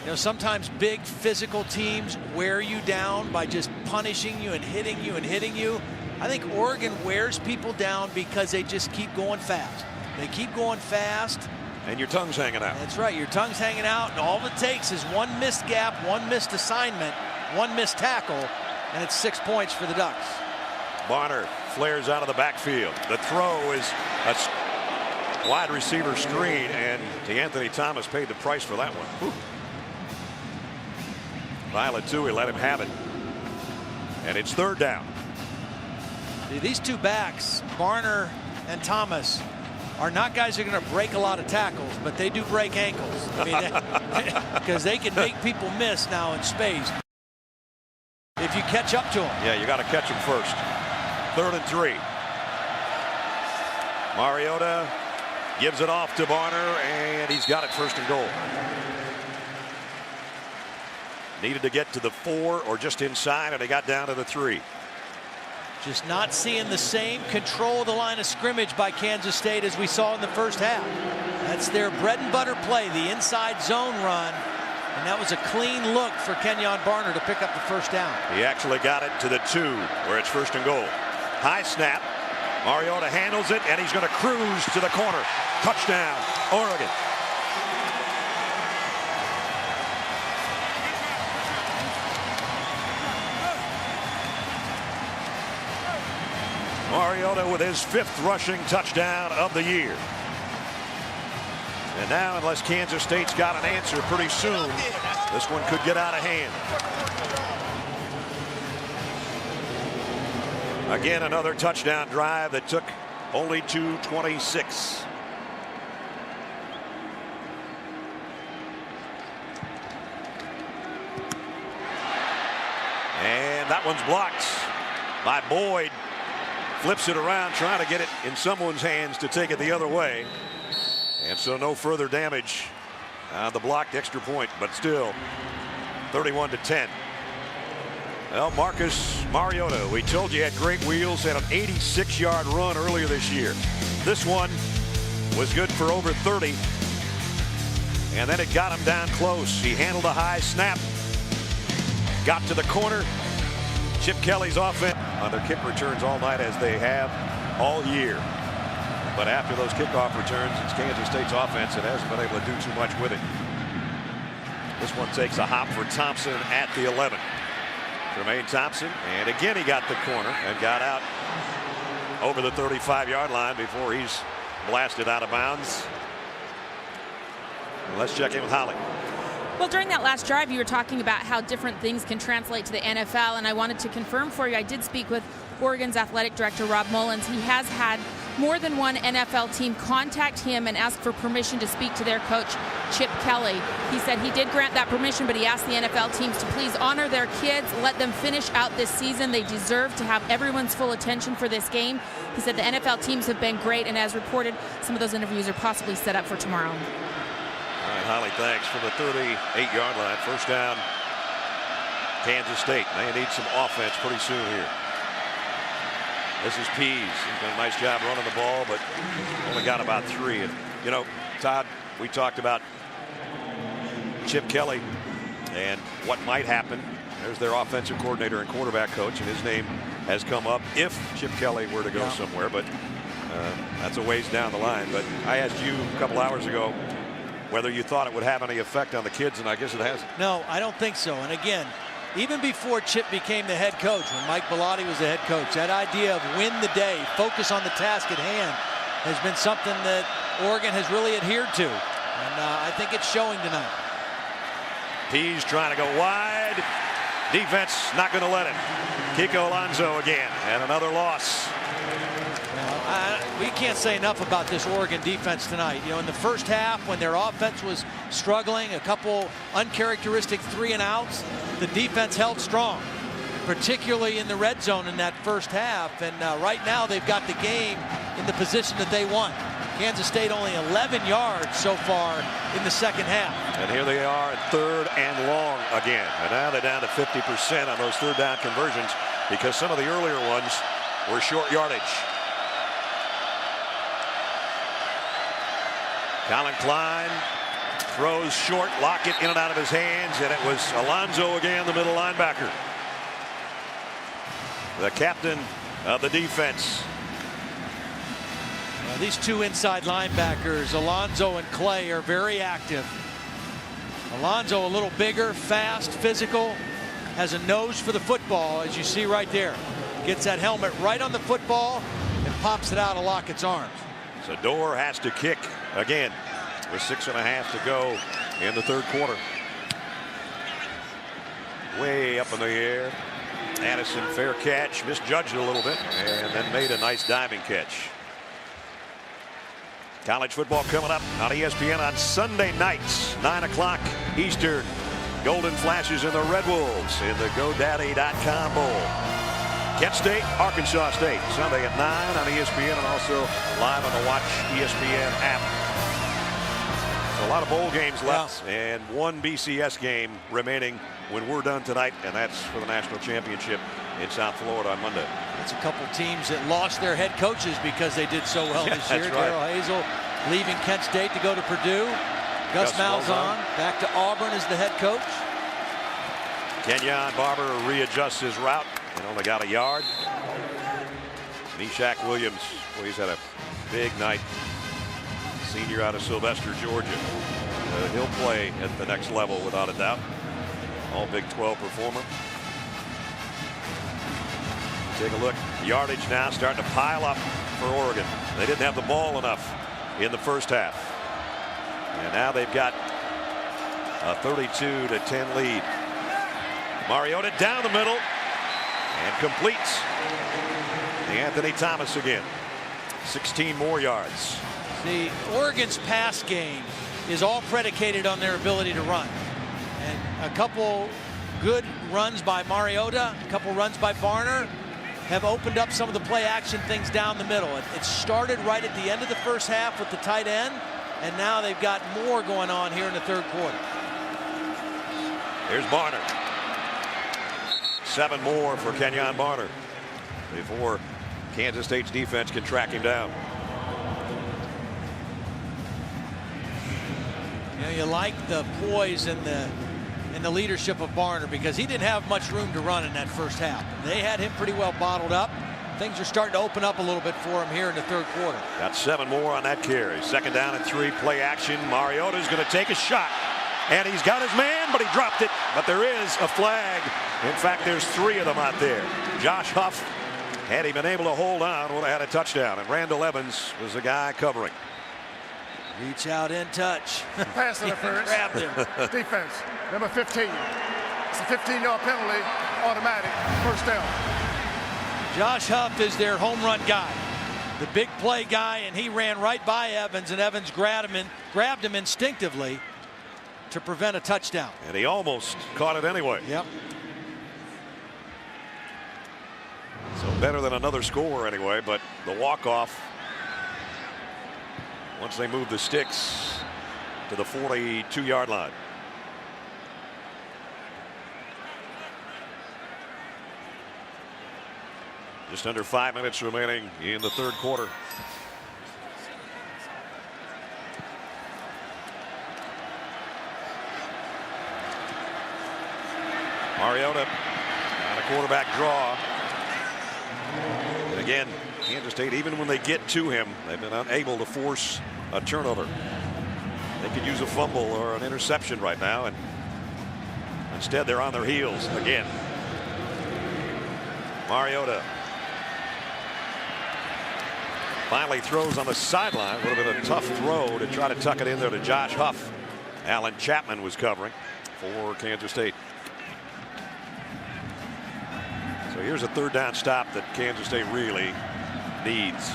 You know, sometimes big physical teams wear you down by just punishing you and hitting you and hitting you. I think Oregon wears people down because they just keep going fast. They keep going fast. And your tongue's hanging out. That's right. Your tongue's hanging out, and all it takes is one missed gap, one missed assignment, one missed tackle, and it's 6 points for the Ducks. Barner flares out of the backfield. The throw is a wide receiver screen, and Anthony Thomas paid the price for that one. Violet Tui let him have it. And it's third down. These two backs, Barner and Thomas, are not guys who are going to break a lot of tackles, but they do break ankles. I mean, because they can make people miss now in space if you catch up to them. Yeah, you got to catch them first. 3rd and 3. Mariota gives it off to Barner, and he's got it 1st and goal. Needed to get to the 4 or just inside, and he got down to the 3. Just not seeing the same control of the line of scrimmage by Kansas State as we saw in the first half. That's their bread and butter play, the inside zone run. And that was a clean look for Kenyon Barner to pick up the 1st down. He actually got it to the 2 where it's 1st and goal. High snap. Mariota handles it, and he's going to cruise to the corner. Touchdown, Oregon. Mariota with his 5th rushing touchdown of the year. And now, unless Kansas State's got an answer pretty soon, this one could get out of hand. Again, another touchdown drive that took only 2:26. And that one's blocked by Boyd. Flips it around, trying to get it in someone's hands to take it the other way. And so no further damage on the blocked extra point, but still 31-10. Well, Marcus Mariota, we told you had great wheels, had an 86-yard run earlier this year. This one was good for over 30. And then it got him down close. He handled a high snap, got to the corner. Chip Kelly's offense on their kick returns all night, as they have all year. But after those kickoff returns, it's Kansas State's offense that hasn't been able to do too much with it. This one takes a hop for Thompson at the 11. Tremaine Thompson, and again he got the corner and got out over the 35-yard line before he's blasted out of bounds. Let's check in with Holly. Well, during that last drive, you were talking about how different things can translate to the NFL, and I wanted to confirm for you, I did speak with Oregon's athletic director, Rob Mullins. He has had more than one NFL team contact him and ask for permission to speak to their coach, Chip Kelly. He said he did grant that permission, but he asked the NFL teams to please honor their kids, let them finish out this season. They deserve to have everyone's full attention for this game. He said the NFL teams have been great, and as reported, some of those interviews are possibly set up for tomorrow. All right, Holly, thanks for the 38-yard line. First down, Kansas State. They need some offense pretty soon here. This is Pease. He's done a nice job running the ball, but only got about 3. And, you know, Todd, we talked about Chip Kelly and what might happen. There's their offensive coordinator and quarterback coach, and his name has come up if Chip Kelly were to go somewhere. But that's a ways down the line. But I asked you a couple hours ago whether you thought it would have any effect on the kids, and I guess it hasn't. No, I don't think so. And again, even before Chip became the head coach, when Mike Bellotti was the head coach, that idea of win the day, focus on the task at hand, has been something that Oregon has really adhered to. And I think it's showing tonight. Pease trying to go wide. Defense not going to let him. Kiko Alonso again, and another loss. We can't say enough about this Oregon defense tonight. You know, in the first half, when their offense was struggling, a couple uncharacteristic 3-and-outs, the defense held strong, particularly in the red zone in that first half. And right now, they've got the game in the position that they want. Kansas State only 11 yards so far in the second half. And here they are at 3rd and long again. And now they're down to 50% on those 3rd down conversions because some of the earlier ones were short yardage. Colin Klein throws short, Lockett in and out of his hands, and it was Alonso again, the middle linebacker. The captain of the defense. These two inside linebackers, Alonso and Clay, are very active. Alonso a little bigger, fast, physical, has a nose for the football, as you see right there. Gets that helmet right on the football and pops it out of Lockett's arms. Sador has to kick again with 6.5 to go in the 3rd quarter. Way up in the air. Addison, fair catch, misjudged it a little bit, and then made a nice diving catch. College football coming up on ESPN on Sunday nights, 9 o'clock Eastern. Golden Flashes and the Red Wolves in the GoDaddy.com Bowl. Kent State, Arkansas State, Sunday at 9 on ESPN and also live on the Watch ESPN app. So a lot of bowl games left and one BCS game remaining when we're done tonight, and that's for the national championship in South Florida on Monday. It's a couple teams that lost their head coaches because they did so well this year. That's right. Darrell Hazel leaving Kent State to go to Purdue. Gus Malzahn back to Auburn as the head coach. Kenyon Barber readjusts his route and only got a yard. Meshach Williams, well, he's had a big night. Senior out of Sylvester, Georgia. He'll play at the next level without a doubt. All Big 12 performer. Take a look. Yardage now starting to pile up for Oregon. They didn't have the ball enough in the first half. And now they've got a 32-10 lead. Mariota down the middle and completes. Anthony Thomas again. 16 more yards. The Oregon's pass game is all predicated on their ability to run. And a couple good runs by Mariota, a couple runs by Barner have opened up some of the play action things down the middle. It started right at the end of the first half with the tight end, and now they've got more going on here in the 3rd quarter. Here's Barner. 7 more for Kenyon Barner before Kansas State's defense can track him down. You know, you like the poise and the leadership of Barner because he didn't have much room to run in that first half. They had him pretty well bottled up. Things are starting to open up a little bit for him here in the 3rd quarter. Got 7 more on that carry. 2nd down and 3, play action. Mariota's going to take a shot. And he's got his man, but he dropped it. But there is a flag. In fact, there's 3 of them out there. Josh Huff, had he been able to hold on, would have had a touchdown. And Randall Evans was the guy covering. Reach out in touch. Pass interference. Grabbed him. Defense, number 15. It's a 15-yard penalty, automatic, first down. Josh Huff is their home run guy, the big play guy, and he ran right by Evans, and Evans grabbed him instinctively to prevent a touchdown. And he almost caught it anyway. Yep. So better than another score anyway, but the walk-off, once they move the sticks to the 42-yard line. Just under 5 minutes remaining in the third quarter. Mariota on a quarterback draw. And again, Kansas State, even when they get to him, they've been unable to force a turnover. They could use a fumble or an interception right now, and instead they're on their heels again. Mariota finally throws on the sideline. Would have been a tough throw to try to tuck it in there to Josh Huff. Alan Chapman was covering for Kansas State. So here's a third down stop that Kansas State really needs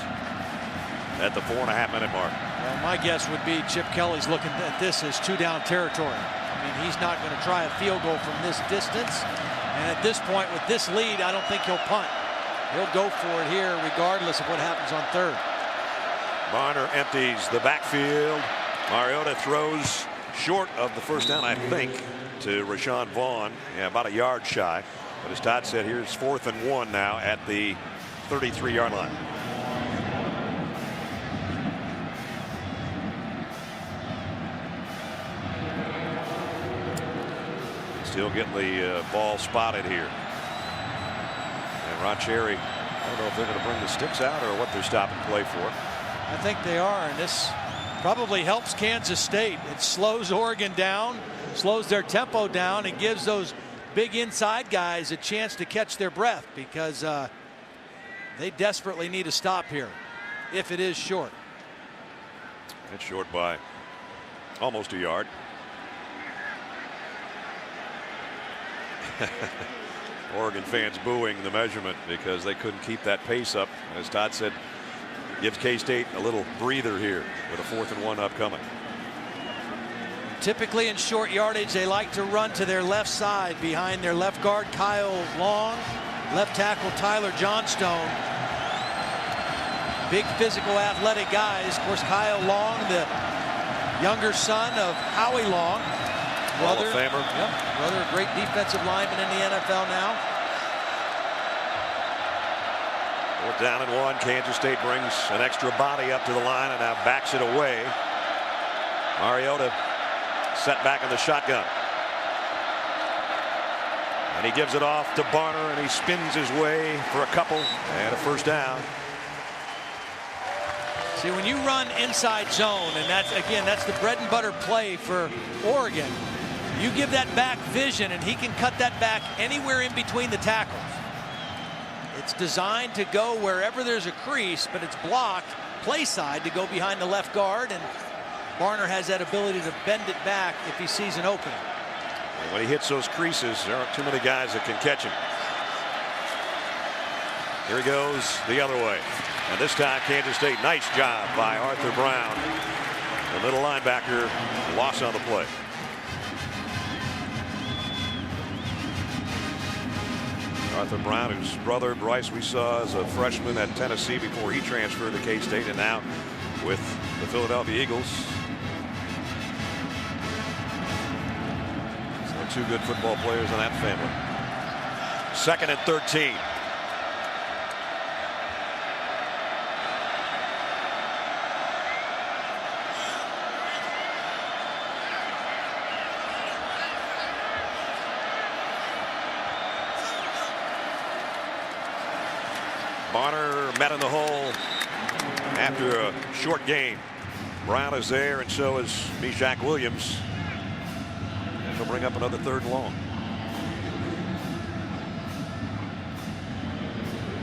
at the 4.5-minute mark. Well, my guess would be Chip Kelly's looking at this as 2-down territory. I mean, he's not going to try a field goal from this distance. And at this point, with this lead, I don't think he'll punt. He'll go for it here regardless of what happens on third. Barner empties the backfield. Mariota throws short of the first down, I think, to Rashawn Vaughn. Yeah, about a yard shy. But as Todd said, here's 4th and 1 now at the 33-yard line. Still getting the ball spotted here. And Ron Cherry, I don't know if they're going to bring the sticks out or what they're stopping play for. I think they are, and this probably helps Kansas State. It slows Oregon down, slows their tempo down, and gives those big inside guys a chance to catch their breath, because they desperately need a stop here if it is short. It's short by almost a yard. Oregon fans booing the measurement because they couldn't keep that pace up. As Todd said, gives K-State a little breather here with a 4th and 1 upcoming. Typically in short yardage, they like to run to their left side behind their left guard Kyle Long, left tackle Tyler Johnstone. Big physical athletic guys. Of course, Kyle Long, the younger son of Howie Long. Hall of Famer. Yep, brother, a great defensive lineman in the NFL now. 4th down and 1. Kansas State brings an extra body up to the line and now backs it away. Mariota set back in the shotgun. And he gives it off to Barner, and he spins his way for a couple and a first down. See, when you run inside zone, and that's the bread and butter play for Oregon, you give that back vision, and he can cut that back anywhere in between the tackles. It's designed to go wherever there's a crease, but it's blocked play side to go behind the left guard, and Barner has that ability to bend it back if he sees an opening. And when he hits those creases, there aren't too many guys that can catch him. Here he goes the other way. And this time, Kansas State, nice job by Arthur Brown. The middle linebacker lost on the play. Arthur Brown, whose brother Bryce we saw as a freshman at Tennessee before he transferred to K-State, and now with the Philadelphia Eagles. So 2 good football players in that family. 2nd and 13. Barner met in the hole after a short gain. Brown is there, and so is Meshach Williams. And he'll bring up another 3rd and long.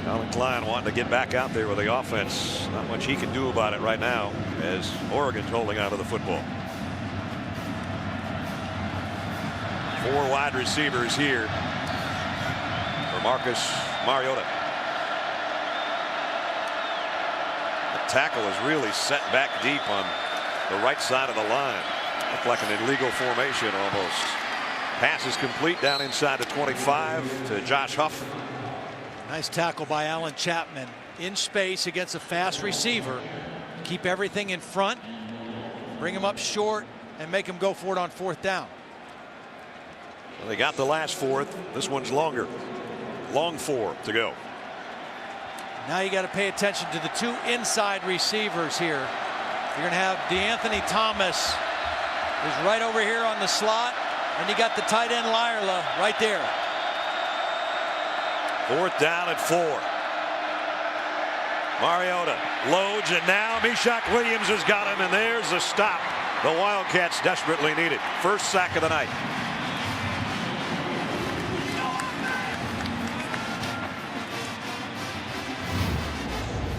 Colin Klein wanting to get back out there with the offense. Not much he can do about it right now as Oregon's holding on to the football. 4 wide receivers here for Marcus Mariota. The tackle is really set back deep on the right side of the line. Looked like an illegal formation almost. Pass is complete down inside the 25 to Josh Huff. Nice tackle by Alan Chapman in space against a fast receiver. Keep everything in front, bring him up short, and make him go for it on 4th down. Well, they got the last 4th. This one's longer. Long 4 to go. Now you got to pay attention to the 2 inside receivers here. You're going to have DeAnthony Thomas, who's right over here on the slot, and you got the tight end Lyerla right there. 4th down and 4. Mariota loads, and now Meshach Williams has got him, and there's a stop the Wildcats desperately needed. First sack of the night.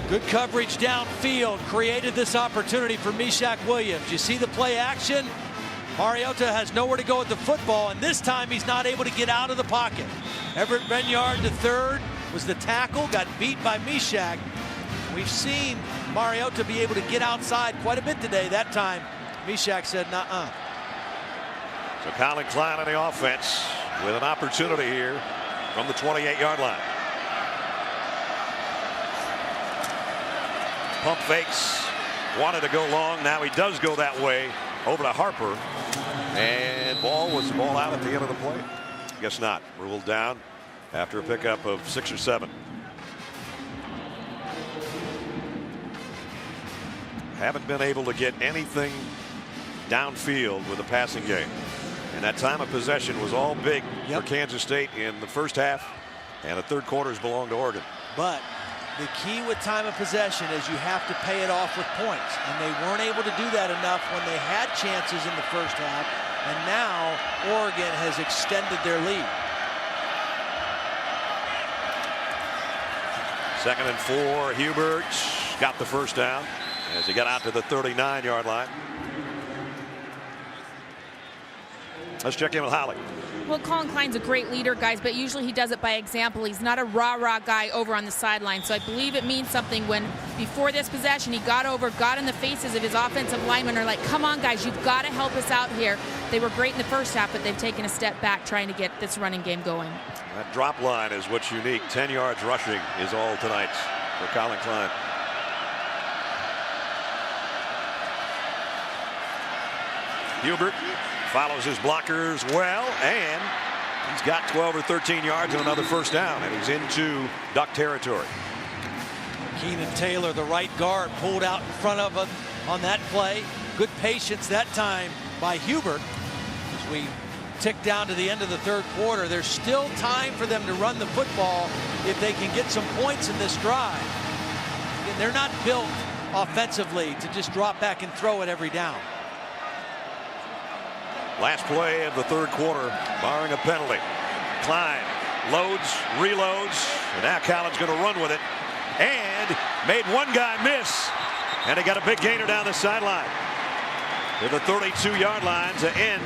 Good coverage downfield created this opportunity for Meshach Williams. You see the play action. Mariota has nowhere to go with the football, and this time he's not able to get out of the pocket. Everett Benyard to third was the tackle, got beat by Meshach. We've seen Mariota be able to get outside quite a bit today. That time Meshach said nuh-uh. So Colin Klein on the offense with an opportunity here from the 28-yard line. Pump fakes, wanted to go long. Now he does go that way over to Harper, and was the ball out at the end of the play? Guess not. Ruled down after a pickup of 6 or 7. Haven't been able to get anything downfield with the passing game, and that time of possession was all big for Kansas State in the first half, and the third quarters belong to Oregon. But the key with time of possession is you have to pay it off with points, and they weren't able to do that enough when they had chances in the first half, and now Oregon has extended their lead. 2nd and 4. Hubert got the first down as he got out to the 39-yard line. Let's check in with Holly. Well, Colin Klein's a great leader, guys, but usually he does it by example. He's not a rah-rah guy over on the sideline. So I believe it means something when before this possession he got over, got in the faces of his offensive linemen, are like, come on, guys, you've got to help us out here. They were great in the first half, but they've taken a step back trying to get this running game going. That drop line is what's unique. 10 yards rushing is all tonight for Colin Klein. Hubert follows his blockers well, and he's got 12 or 13 yards and another first down, and he's into Duck territory. Keenan Taylor, the right guard, pulled out in front of him on that play. Good patience that time by Hubert. As we tick down to the end of the third quarter, there's still time for them to run the football if they can get some points in this drive. And they're not built offensively to just drop back and throw it every down. Last play of the third quarter, barring a penalty. Klein loads, reloads, and now Colin's going to run with it, and made one guy miss, and he got a big gainer down the sideline to the 32-yard line to end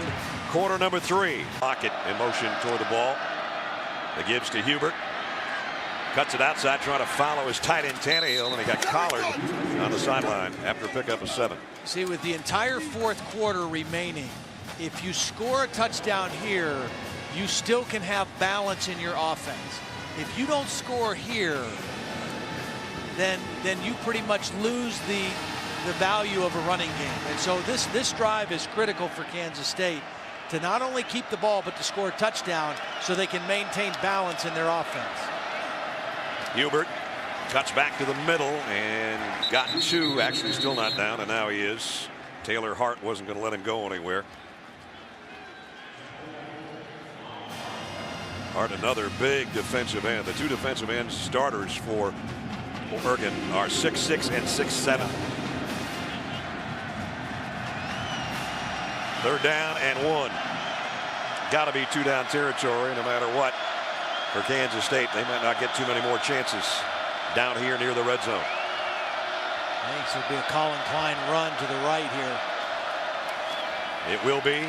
quarter number 3. Pocket in motion toward the ball. It gives to Hubert. Cuts it outside, trying to follow his tight end Tannehill, and he got collared on the sideline after a pickup of 7. See, with the entire fourth quarter remaining, if you score a touchdown here, you still can have balance in your offense. If you don't score here, then you pretty much lose the value of a running game. And so this drive is critical for Kansas State to not only keep the ball, but to score a touchdown so they can maintain balance in their offense. Hubert cuts back to the middle and got 2, actually still not down, and now he is. Taylor Hart wasn't going to let him go anywhere. Hart, another big defensive end. The 2 defensive end starters for Oregon are 6'6" and 6'7". 3rd down and 1. Got to be 2 down territory no matter what. for Kansas State. They might not get too many more chances down here near the red zone. I think there'll be a Colin Klein run to the right here. It will be.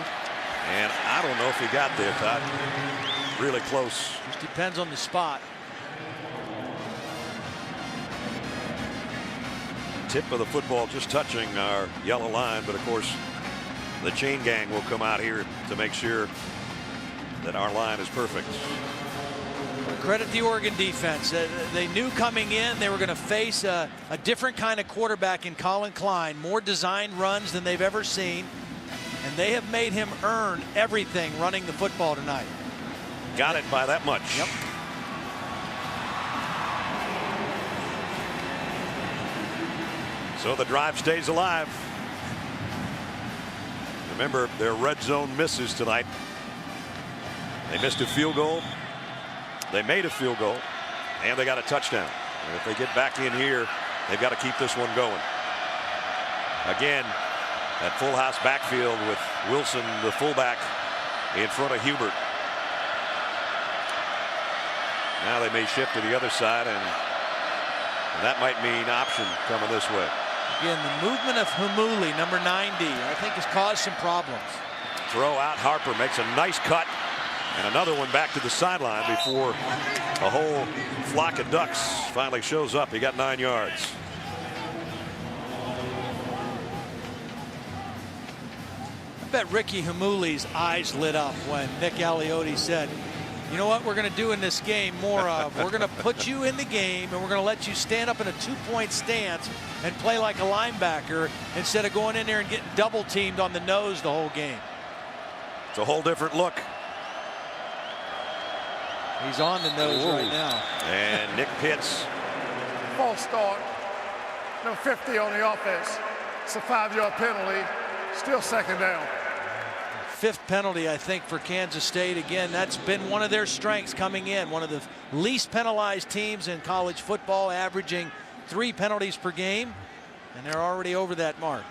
And I don't know if he got there, Todd. Really close. Just depends on the spot. Tip of the football just touching our yellow line, but of course the chain gang will come out here to make sure that our line is perfect. Credit the Oregon defense. They knew coming in they were going to face a different kind of quarterback in Colin Klein. More designed runs than they've ever seen. And they have made him earn everything running the football tonight. Got it by that much. Yep. So the drive stays alive. Remember their red zone misses tonight. They missed a field goal. They made a field goal. And they got a touchdown. And if they get back in here, they've got to keep this one going. Again, that full house backfield with Wilson, the fullback, in front of Hubert. Now they may shift to the other side, and that might mean option coming this way. Again, the movement of Humuli, number 90, I think has caused some problems. Throw out. Harper makes a nice cut, and another one back to the sideline before a whole flock of ducks finally shows up. He got 9 yards. I bet Ricky Humuli's eyes lit up when Nick Aliotti said, you know what we're going to do in this game more of? We're going to put you in the game, and we're going to let you stand up in a 2-point stance and play like a linebacker instead of going in there and getting double teamed on the nose the whole game. It's a whole different look. He's on the nose right now. And Nick Pitts. False start. Number 50 on the offense. It's a 5-yard penalty. Still second down. 5th penalty, I think, for Kansas State. Again, that's been one of their strengths coming in. One of the least penalized teams in college football, averaging 3 penalties per game, and they're already over that mark.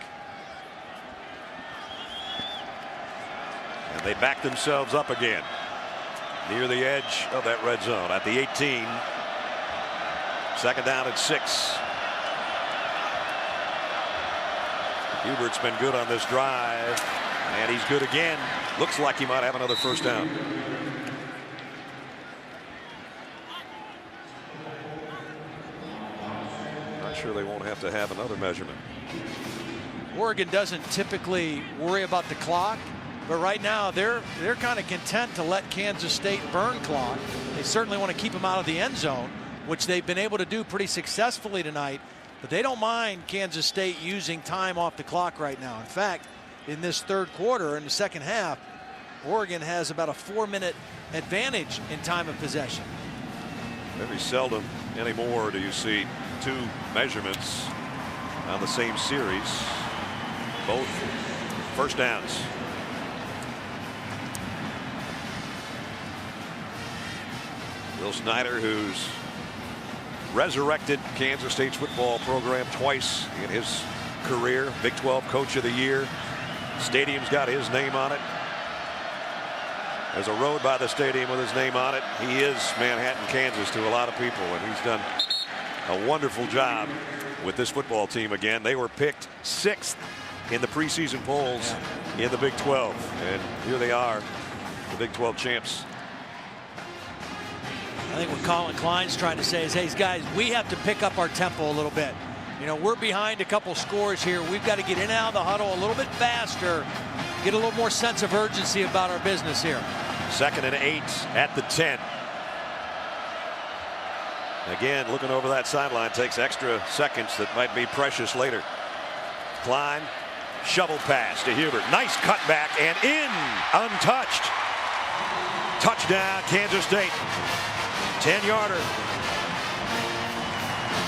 And they back themselves up again near the edge of that red zone at the 18. Second down at 6. Hubert's been good on this drive, and he's good again. Looks like he might have another first down. Not sure they won't have to have another measurement. Oregon doesn't typically worry about the clock, but right now they're kind of content to let Kansas State burn clock. They certainly want to keep them out of the end zone, which they've been able to do pretty successfully tonight. But they don't mind Kansas State using time off the clock right now. In fact, in this third quarter, in the second half, Oregon has about a 4-minute advantage in time of possession. Very seldom anymore do you see 2 measurements on the same series. Both first downs. Will Snyder, who's resurrected Kansas State's football program twice in his career. Big 12 Coach of the Year. Stadium's got his name on it. There's a road by the stadium with his name on it. He is Manhattan, Kansas to a lot of people, and he's done a wonderful job with this football team again. They were picked 6th in the preseason polls in the Big 12, and here they are, the Big 12 champs. I think what Colin Klein's trying to say is, hey, guys, we have to pick up our tempo a little bit. You know, we're behind a couple scores here. We've got to get in and out of the huddle a little bit faster, get a little more sense of urgency about our business here. 2nd and 8 at the 10. Again, looking over that sideline takes extra seconds that might be precious later. Klein, shovel pass to Hubert. Nice cutback and in, untouched. Touchdown, Kansas State. 10-yarder.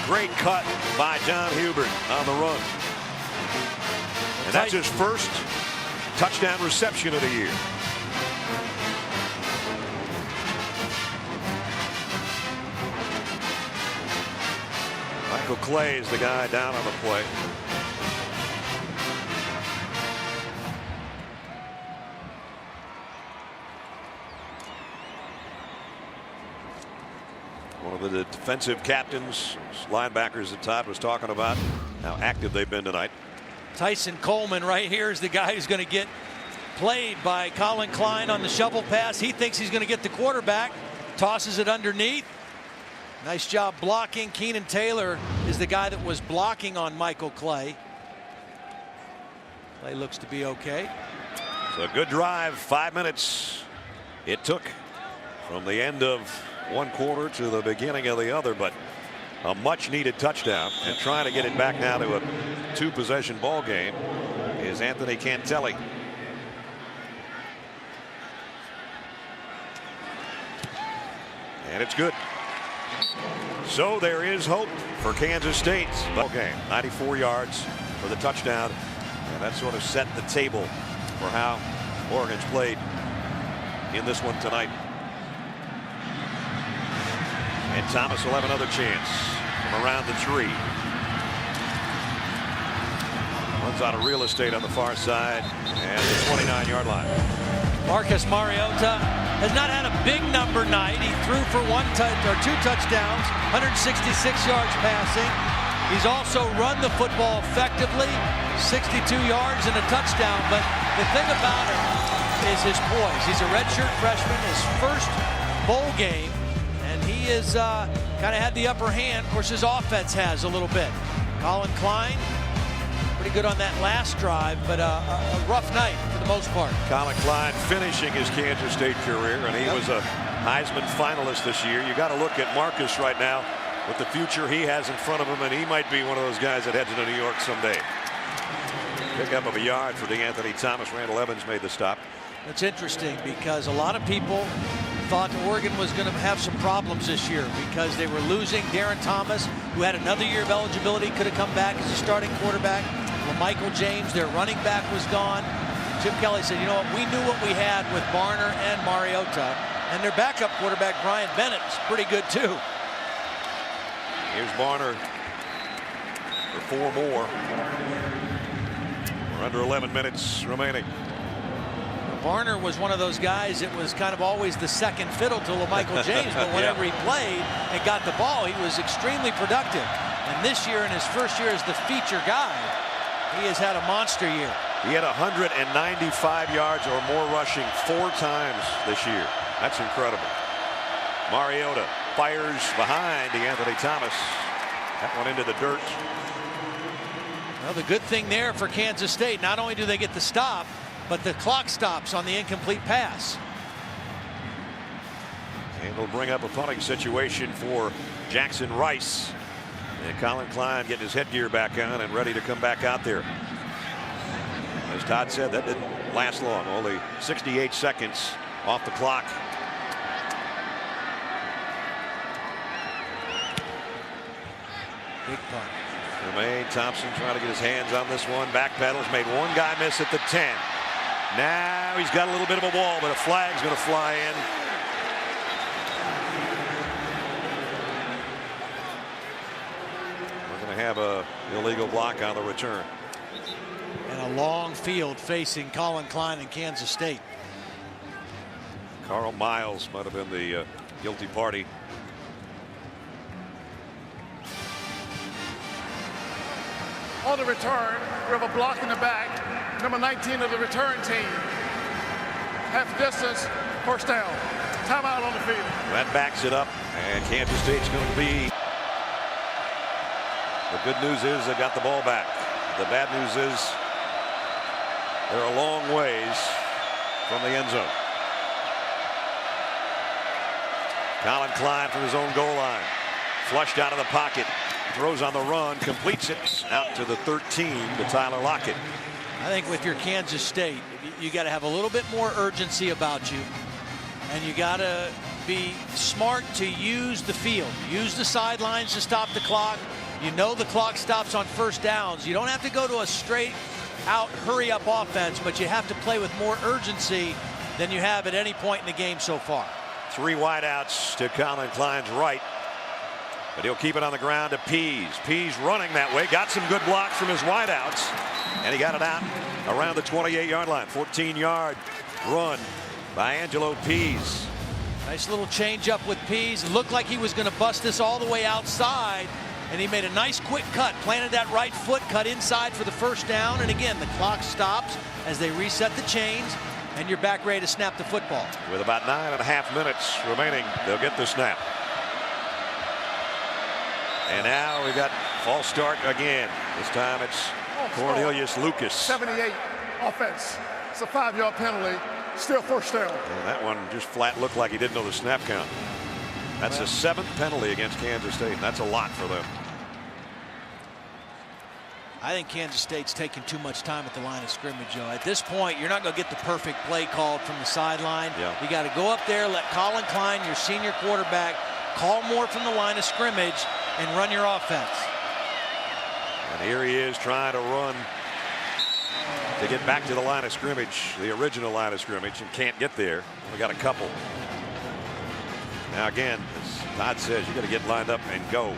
Great cut by John Hubert on the run. And that's his first touchdown reception of the year. Michael Clay is the guy down on the play. One of the defensive captains, linebackers that Todd was talking about, how active they've been tonight. Tyson Coleman right here is the guy who's going to get played by Colin Klein on the shovel pass. He thinks he's going to get the quarterback, tosses it underneath. Nice job blocking. Keenan Taylor is the guy that was blocking on Michael Clay. Clay looks to be okay. So a good drive. 5 minutes it took from the end of one quarter to the beginning of the other, but a much needed touchdown, and trying to get it back now to a 2-possession ball game is Anthony Cantelli. And it's good. So there is hope for Kansas State's ball game. 94 yards for the touchdown, and that sort of set the table for how Oregon's played in this one tonight. And Thomas will have another chance from around the tree. Runs out of real estate on the far side and the 29-yard line. Marcus Mariota has not had a big number night. He threw for 2 touchdowns, 166 yards passing. He's also run the football effectively, 62 yards and a touchdown. But the thing about him is his poise. He's a redshirt freshman, his first bowl game. He is kind of had the upper hand. Of course, his offense has a little bit. Colin Klein, pretty good on that last drive, but a rough night for the most part. Colin Klein finishing his Kansas State career, and he was a Heisman finalist this year. You got to look at Marcus right now with the future he has in front of him, and he might be one of those guys that heads to New York someday. Pickup of a yard for DeAnthony Thomas. Randall Evans made the stop. It's interesting because a lot of people thought Oregon was going to have some problems this year because they were losing Darren Thomas, who had another year of eligibility, could have come back as a starting quarterback. Well, Michael James, their running back, was gone. Chip Kelly said, you know what, we knew what we had with Barner and Mariota, and their backup quarterback, Brian Bennett, is pretty good too. Here's Barner for 4 more. We're under 11 minutes remaining. Barner was one of those guys that was kind of always the second fiddle to Michael James, but whenever he played and got the ball, he was extremely productive. And this year, in his first year as the feature guy, he has had a monster year. He had 195 yards or more rushing 4 times this year. That's incredible. Mariota fires behind DeAnthony Thomas. That one into the dirt. Well, the good thing there for Kansas State, not only do they get the stop, but the clock stops on the incomplete pass. And it'll bring up a punting situation for Jackson Rice. And Colin Klein getting his headgear back on and ready to come back out there. As Todd said, that didn't last long. Only 68 seconds off the clock. Big punt. Jermaine Thompson trying to get his hands on this one. Backpedals, made one guy miss at the 10. Now he's got a little bit of a wall, but a flag's going to fly in. We're going to have a illegal block on the return. And a long field facing Colin Klein in Kansas State. Carl Miles might have been the guilty party. On the return, we have a block in the back. Number 19 of the return team. Half distance, first down. Timeout on the field. That backs it up, and Kansas State's going to be. The good news is they got the ball back. The bad news is they're a long ways from the end zone. Colin Klein from his own goal line. Flushed out of the pocket. Throws on the run, completes it out to the 13 to Tyler Lockett. I think with your Kansas State, you got to have a little bit more urgency about you, and you got to be smart to use the field. Use the sidelines to stop the clock. You know the clock stops on first downs. You don't have to go to a straight out hurry up offense, but you have to play with more urgency than you have at any point in the game so far. 3 wideouts to Colin Klein's right. But he'll keep it on the ground to Pease. Pease running that way. Got some good blocks from his wideouts. And he got it out around the 28-yard line. 14-yard run by Angelo Pease. Nice little change up with Pease. Looked like he was going to bust this all the way outside, and he made a nice quick cut, planted that right foot, cut inside for the first down, and again, the clock stops as they reset the chains, and you're back ready to snap the football. With about 9.5 minutes remaining, they'll get the snap. And now we got false start again. This time it's Cornelius Lucas. 78 offense. It's a 5-yard penalty. Still first down. And that one just flat looked like he didn't know the snap count. That's the 7th penalty against Kansas State, and that's a lot for them. I think Kansas State's taking too much time at the line of scrimmage, Joe. At this point, you're not going to get the perfect play called from the sideline. Yeah. You got to go up there, let Colin Klein, your senior quarterback, call more from the line of scrimmage and run your offense. And here he is trying to run to get back to the line of scrimmage, the original line of scrimmage, and can't get there. We got a couple. Now again, as Todd says, you got to get lined up and go,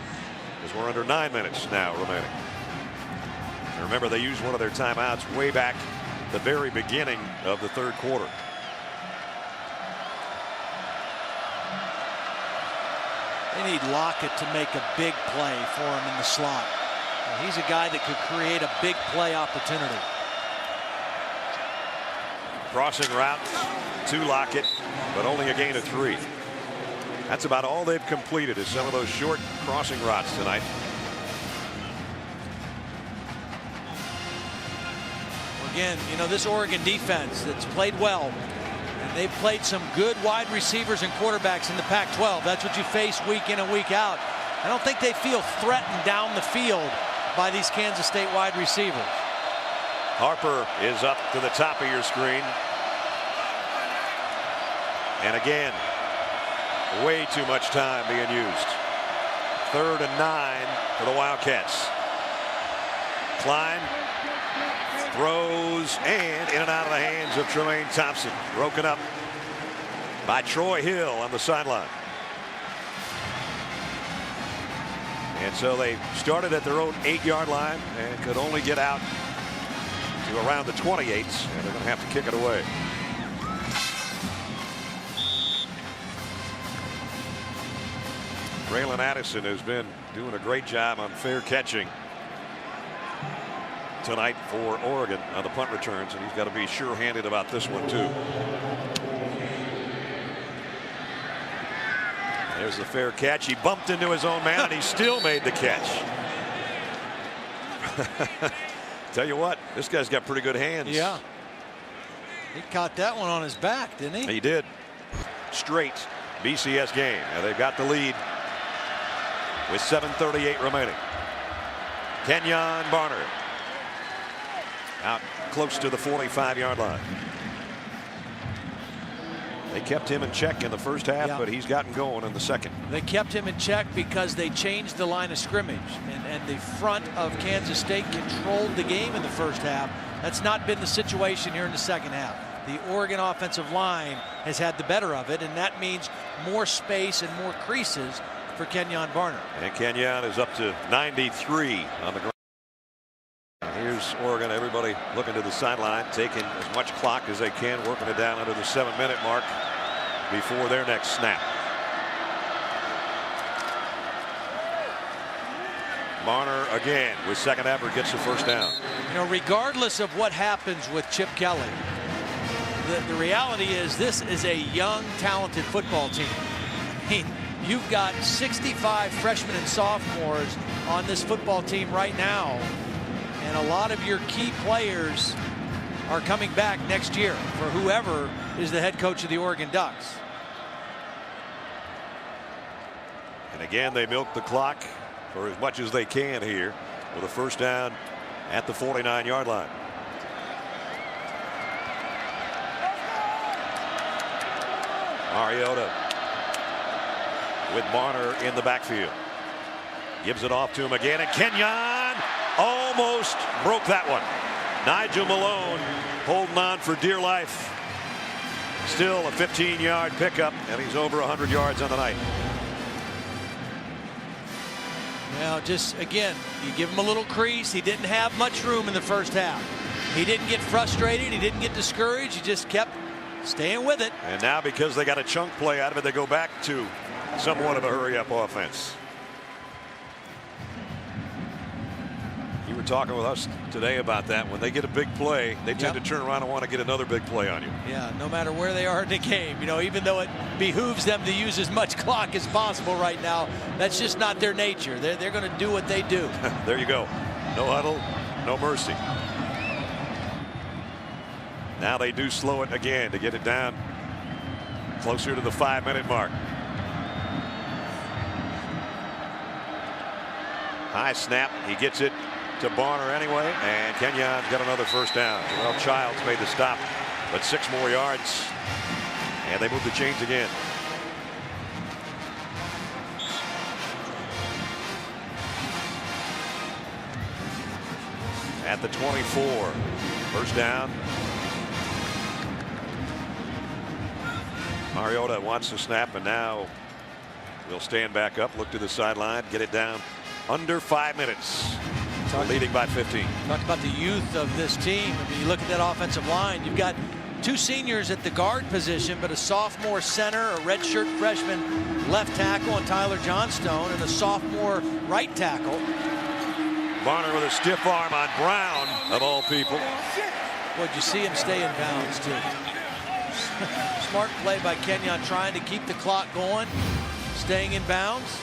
because we're under 9 minutes now remaining. And remember, they used one of their timeouts way back the very beginning of the third quarter. They need Lockett to make a big play for him in the slot. And he's a guy that could create a big play opportunity. Crossing route to Lockett, but only a gain of 3. That's about all they've completed, is some of those short crossing routes tonight. Again, you know, this Oregon defense that's played well, and they've played some good wide receivers and quarterbacks in the Pac-12. That's what you face week in and week out. I don't think they feel threatened down the field by these Kansas State wide receivers. Harper is up to the top of your screen. And again, way too much time being used. 3rd and 9 for the Wildcats. Klein throws, and in and out of the hands of Tremaine Thompson. Broken up by Troy Hill on the sideline. And so they started at their own 8-yard line and could only get out to around the 28, and they're going to have to kick it away. Braylon Addison has been doing a great job on fair catching tonight for Oregon on the punt returns, and he's got to be sure-handed about this one too. There's the fair catch. He bumped into his own man, and he still made the catch. Tell you what, this guy's got pretty good hands. Yeah. He caught that one on his back, didn't he? He did. Straight BCS game. Now they've got the lead with 7:38 remaining. Kenyon Barner out close to the 45-yard line. They kept him in check in the first half, but he's gotten going in the second. They kept him in check because they changed the line of scrimmage, and the front of Kansas State controlled the game in the first half. That's not been the situation here in the second half. The Oregon offensive line has had the better of it, and that means more space and more creases for Kenyon Barner. And Kenyon is up to 93 on the ground. Here's Oregon, everybody looking to the sideline, taking as much clock as they can, working it down under the 7-minute mark before their next snap. Barner again with second effort gets the first down. You know, regardless of what happens with Chip Kelly, the reality is this is a young, talented football team. I mean, you've got 65 freshmen and sophomores on this football team right now. And a lot of your key players are coming back next year for whoever is the head coach of the Oregon Ducks. And again, they milk the clock for as much as they can here with a first down at the 49-yard line. Mariota with Barner in the backfield. Gives it off to him again, and Kenyon almost broke that one. Nigel Malone holding on for dear life. Still a 15-yard pickup, and he's over 100 yards on the night. Now, just again, you give him a little crease. He didn't have much room in the first half. He didn't get frustrated. He didn't get discouraged. He just kept Staying with it. And now because they got a chunk play out of it, they go back to somewhat of a hurry-up offense. You were talking with us today about that. When they get a big play, they tend to turn around and want to get another big play on you. Yeah, no matter where they are in the game, you know, even though it behooves them to use as much clock as possible right now, that's just not their nature. They're going to do what they do. There you go. No huddle, no mercy. Now they do slow it again to get it down closer to the 5-minute mark. High snap. He gets it to Barner anyway, and Kenyon's got another first down. Well, Childs made the stop, but 6 more yards, and they move the chains again. At the 24, first down. Mariota wants to snap, and now we'll stand back up, look to the sideline, get it down under 5 minutes. Leading by 15. Talked about the youth of this team. I mean, you look at that offensive line, you've got 2 seniors at the guard position, but a sophomore center, a redshirt freshman left tackle, and Tyler Johnstone, and a sophomore right tackle. Barner with a stiff arm on Brown, of all people. Boy, did you see him stay in bounds, too. Smart play by Kenyon, trying to keep the clock going, staying in bounds.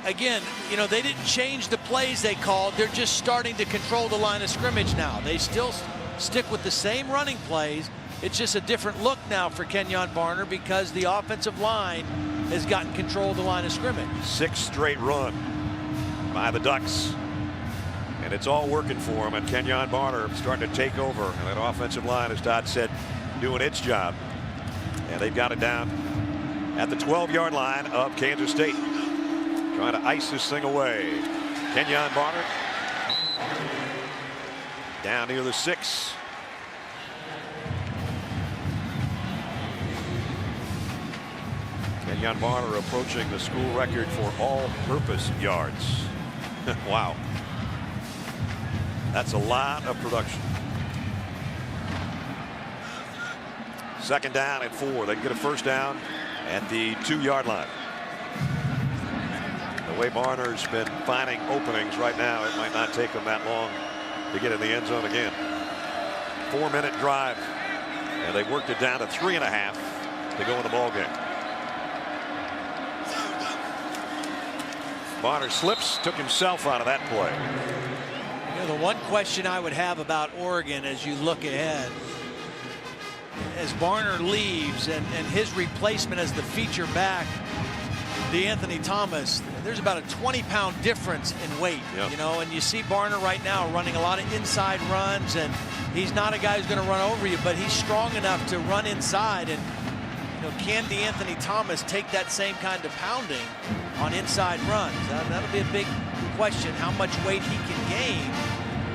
Again, you know, they didn't change the plays they called. They're just starting to control the line of scrimmage now. They still stick with the same running plays. It's just a different look now for Kenyon Barner because the offensive line has gotten control of the line of scrimmage. 6th straight run by the Ducks. And it's all working for him. And Kenyon Barner starting to take over. And that offensive line, as Todd said, doing its job. And they've got it down at the 12-yard line of Kansas State. Trying to ice this thing away. Kenyon Barner down near the 6. Kenyon Barner approaching the school record for all-purpose yards. Wow. That's a lot of production. 2nd down and 4. They can get a first down at the 2-yard line. The way Barner's been finding openings right now, it might not take him that long to get in the end zone again. 4-minute drive, and they worked it down to 3.5 to go in the ball game. Barner slips, took himself out of that play. You know, the one question I would have about Oregon as you look ahead, as Barner leaves and his replacement as the feature back, Anthony Thomas, there's about a 20-pound difference in weight. You know, and you see Barner right now running a lot of inside runs, and he's not a guy who's going to run over you, but he's strong enough to run inside. And you know, can Anthony Thomas take that same kind of pounding on inside runs? That'll be a big question, how much weight he can gain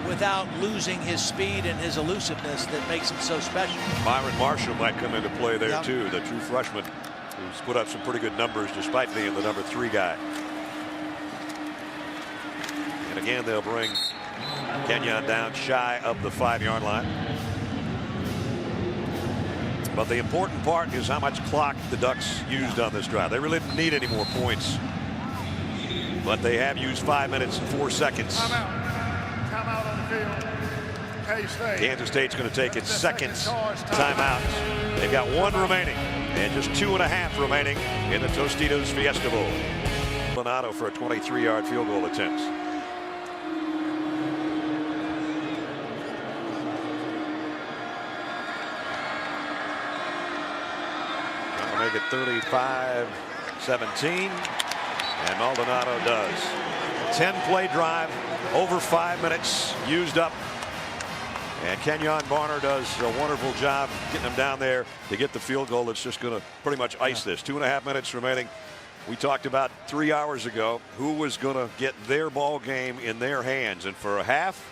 without losing his speed and his elusiveness that makes him so special. Byron Marshall might come into play there too, the true freshman who's put up some pretty good numbers despite being the number 3 guy. And again, they'll bring Kenyon down shy of the 5-yard line. But the important part is how much clock the Ducks used on this drive. They really didn't need any more points, but they have used 5 minutes and 4 seconds. Timeout on the field. Kansas State's going to take its 2nd timeout. They've got 1 remaining and just 2.5 remaining in the Tostitos Fiesta Bowl. Donato for a 23-yard field goal attempt. Trying to make it 35-17, and Maldonado does. 10-play drive, over 5 minutes used up. And Kenyon Barner does a wonderful job getting them down there to get the field goal that's just going to pretty much ice this. 2.5 minutes remaining. We talked about 3 hours ago who was going to get their ball game in their hands. And for a half,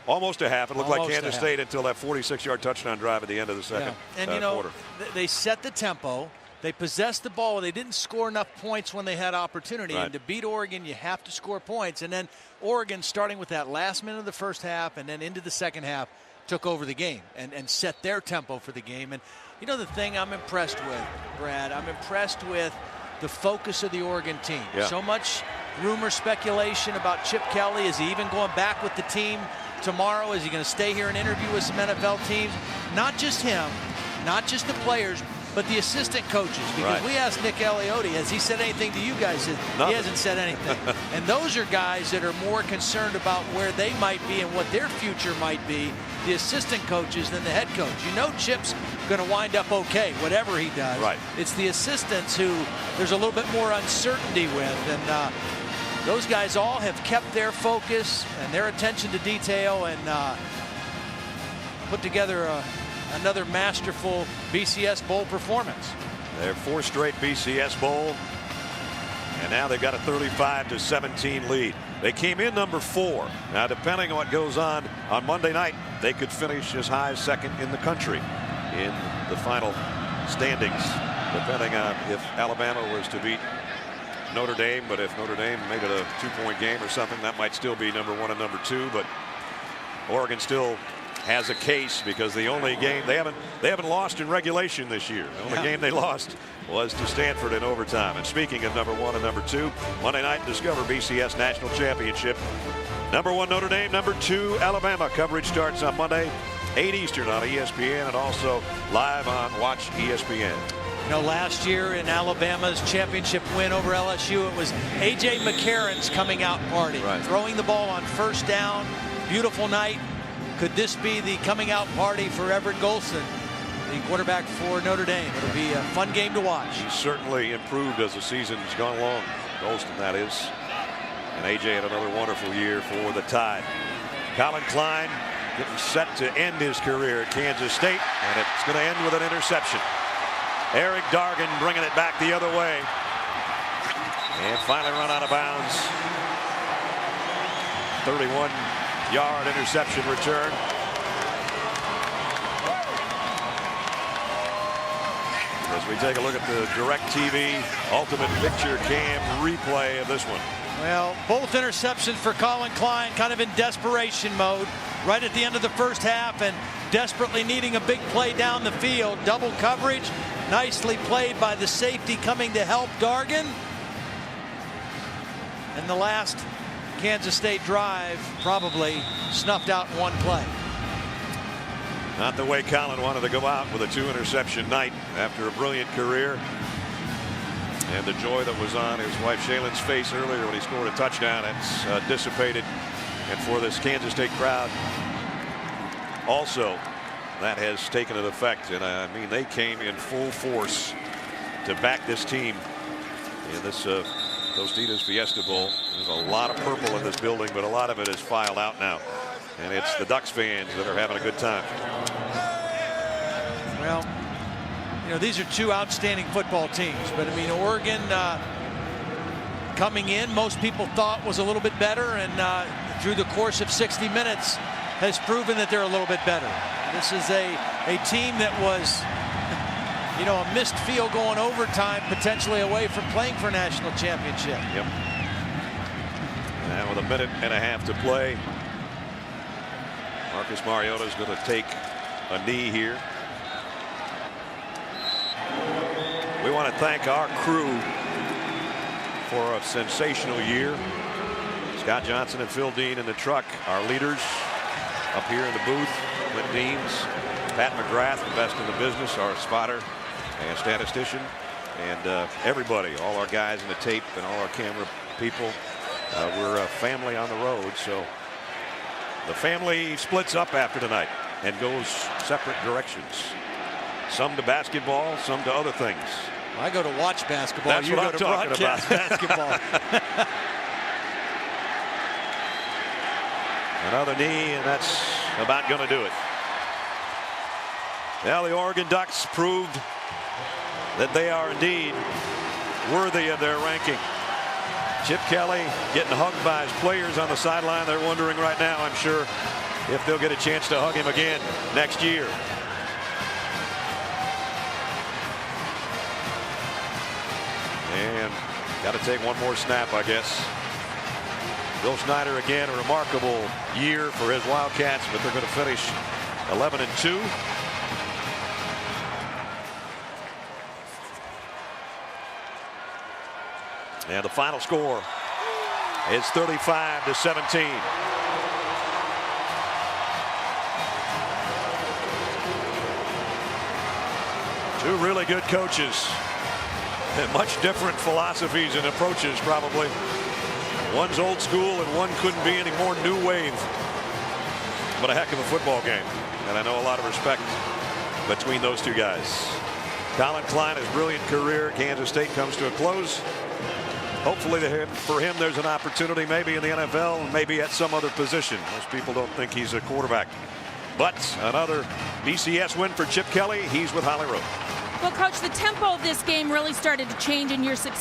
almost a half, it looked like Kansas State until that 46-yard touchdown drive at the end of the second and you know, quarter. They set the tempo. They possessed the ball. They didn't score enough points when they had opportunity. And to beat Oregon, you have to score points. And then Oregon, starting with that last minute of the first half and then into the second half, took over the game and set their tempo for the game. And you know the thing I'm impressed with, Brad, I'm impressed with the focus of the Oregon team. Yeah. So much rumor speculation about Chip Kelly. Is he even going back with the team tomorrow? Is he going to stay here and interview with some NFL teams? Not just him, not just the players, but the assistant coaches. Because we asked Nick Eliotti, has he said anything to you guys? He hasn't said anything. And those are guys that are more concerned about where they might be and what their future might be, the assistant coaches, than the head coach. You know Chip's going to wind up okay, whatever he does. Right. It's the assistants who there's a little bit more uncertainty with. And those guys all have kept their focus and their attention to detail and put together another masterful BCS Bowl performance. Their 4th straight BCS Bowl, and now they've got a 35-17 lead. They came in number 4. Now, depending on what goes on Monday night, they could finish as high as 2nd in the country in the final standings, depending on if Alabama was to beat Notre Dame. But if Notre Dame made it a 2-point game or something, that might still be number 1 and number 2. But Oregon still has a case, because the only game they haven't lost in regulation this year. The only game they lost was to Stanford in overtime. And speaking of number 1 and number 2, Monday night, discover BCS National Championship. Number 1 Notre Dame, number 2 Alabama. Coverage starts on Monday, 8 Eastern on ESPN, and also live on Watch ESPN. You know, last year in Alabama's championship win over LSU, it was A.J. McCarron's coming out party, throwing the ball on 1st down. Beautiful night. Could this be the coming out party for Everett Golson, the quarterback for Notre Dame? It'll be a fun game to watch. He's certainly improved as the season's gone along. Golston, that is. And A.J. had another wonderful year for the Tide. Colin Klein getting set to end his career at Kansas State, and it's going to end with an interception. Eric Dargan bringing it back the other way. And finally run out of bounds. 31-yard interception return. As we take a look at the DirecTV Ultimate Picture Cam replay of this one. Well, both interceptions for Colin Klein, kind of in desperation mode right at the end of the first half, and desperately needing a big play down the field. Double coverage, nicely played by the safety coming to help Dargan. And the last Kansas State drive probably snuffed out in one play. Not the way Colin wanted to go out with a 2-interception night after a brilliant career. And the joy that was on his wife Shaylin's face earlier when he scored a touchdown, it's dissipated. And for this Kansas State crowd also, that has taken an effect. And I mean, they came in full force to back this team in this Tostitos Fiesta Bowl. There's a lot of purple in this building, but a lot of it is filed out now. And it's the Ducks fans that are having a good time. Well, you know, these are two outstanding football teams, but I mean, Oregon coming in, most people thought was a little bit better, and through the course of 60 minutes has proven that they're a little bit better. This is a team that was, you know, a missed field goal in overtime, potentially away from playing for a national championship. Yep. Now with a minute and a half to play, Marcus Mariota is going to take a knee here. We want to thank our crew for a sensational year. Scott Johnson and Phil Dean in the truck, our leaders up here in the booth. Clint Deans, Pat McGrath, the best in the business, our spotter and statistician, and everybody, all our guys in the tape and all our camera people. We're a family on the road, so the family splits up after tonight and goes separate directions. Some to basketball, some to other things. I go to watch basketball. That's you what go I'm to talking broadcast about. basketball. Another knee, and that's about going to do it. Now the Oregon Ducks proved that they are indeed worthy of their ranking. Chip Kelly getting hugged by his players on the sideline. They're wondering right now, I'm sure, if they'll get a chance to hug him again next year. And got to take one more snap, I guess. Bill Snyder again, a remarkable year for his Wildcats, but they're going to finish 11-2. And the final score is 35-17. Two really good coaches and much different philosophies and approaches, probably. One's old school and one couldn't be any more new wave. But a heck of a football game, and I know a lot of respect between those two guys. Colin Klein, his brilliant career, Kansas State comes to a close. Hopefully for him there's an opportunity maybe in the NFL and maybe at some other position. Most people don't think he's a quarterback. But another BCS win for Chip Kelly. He's with Holly Rowe. Well, Coach, the tempo of this game really started to change in year 6.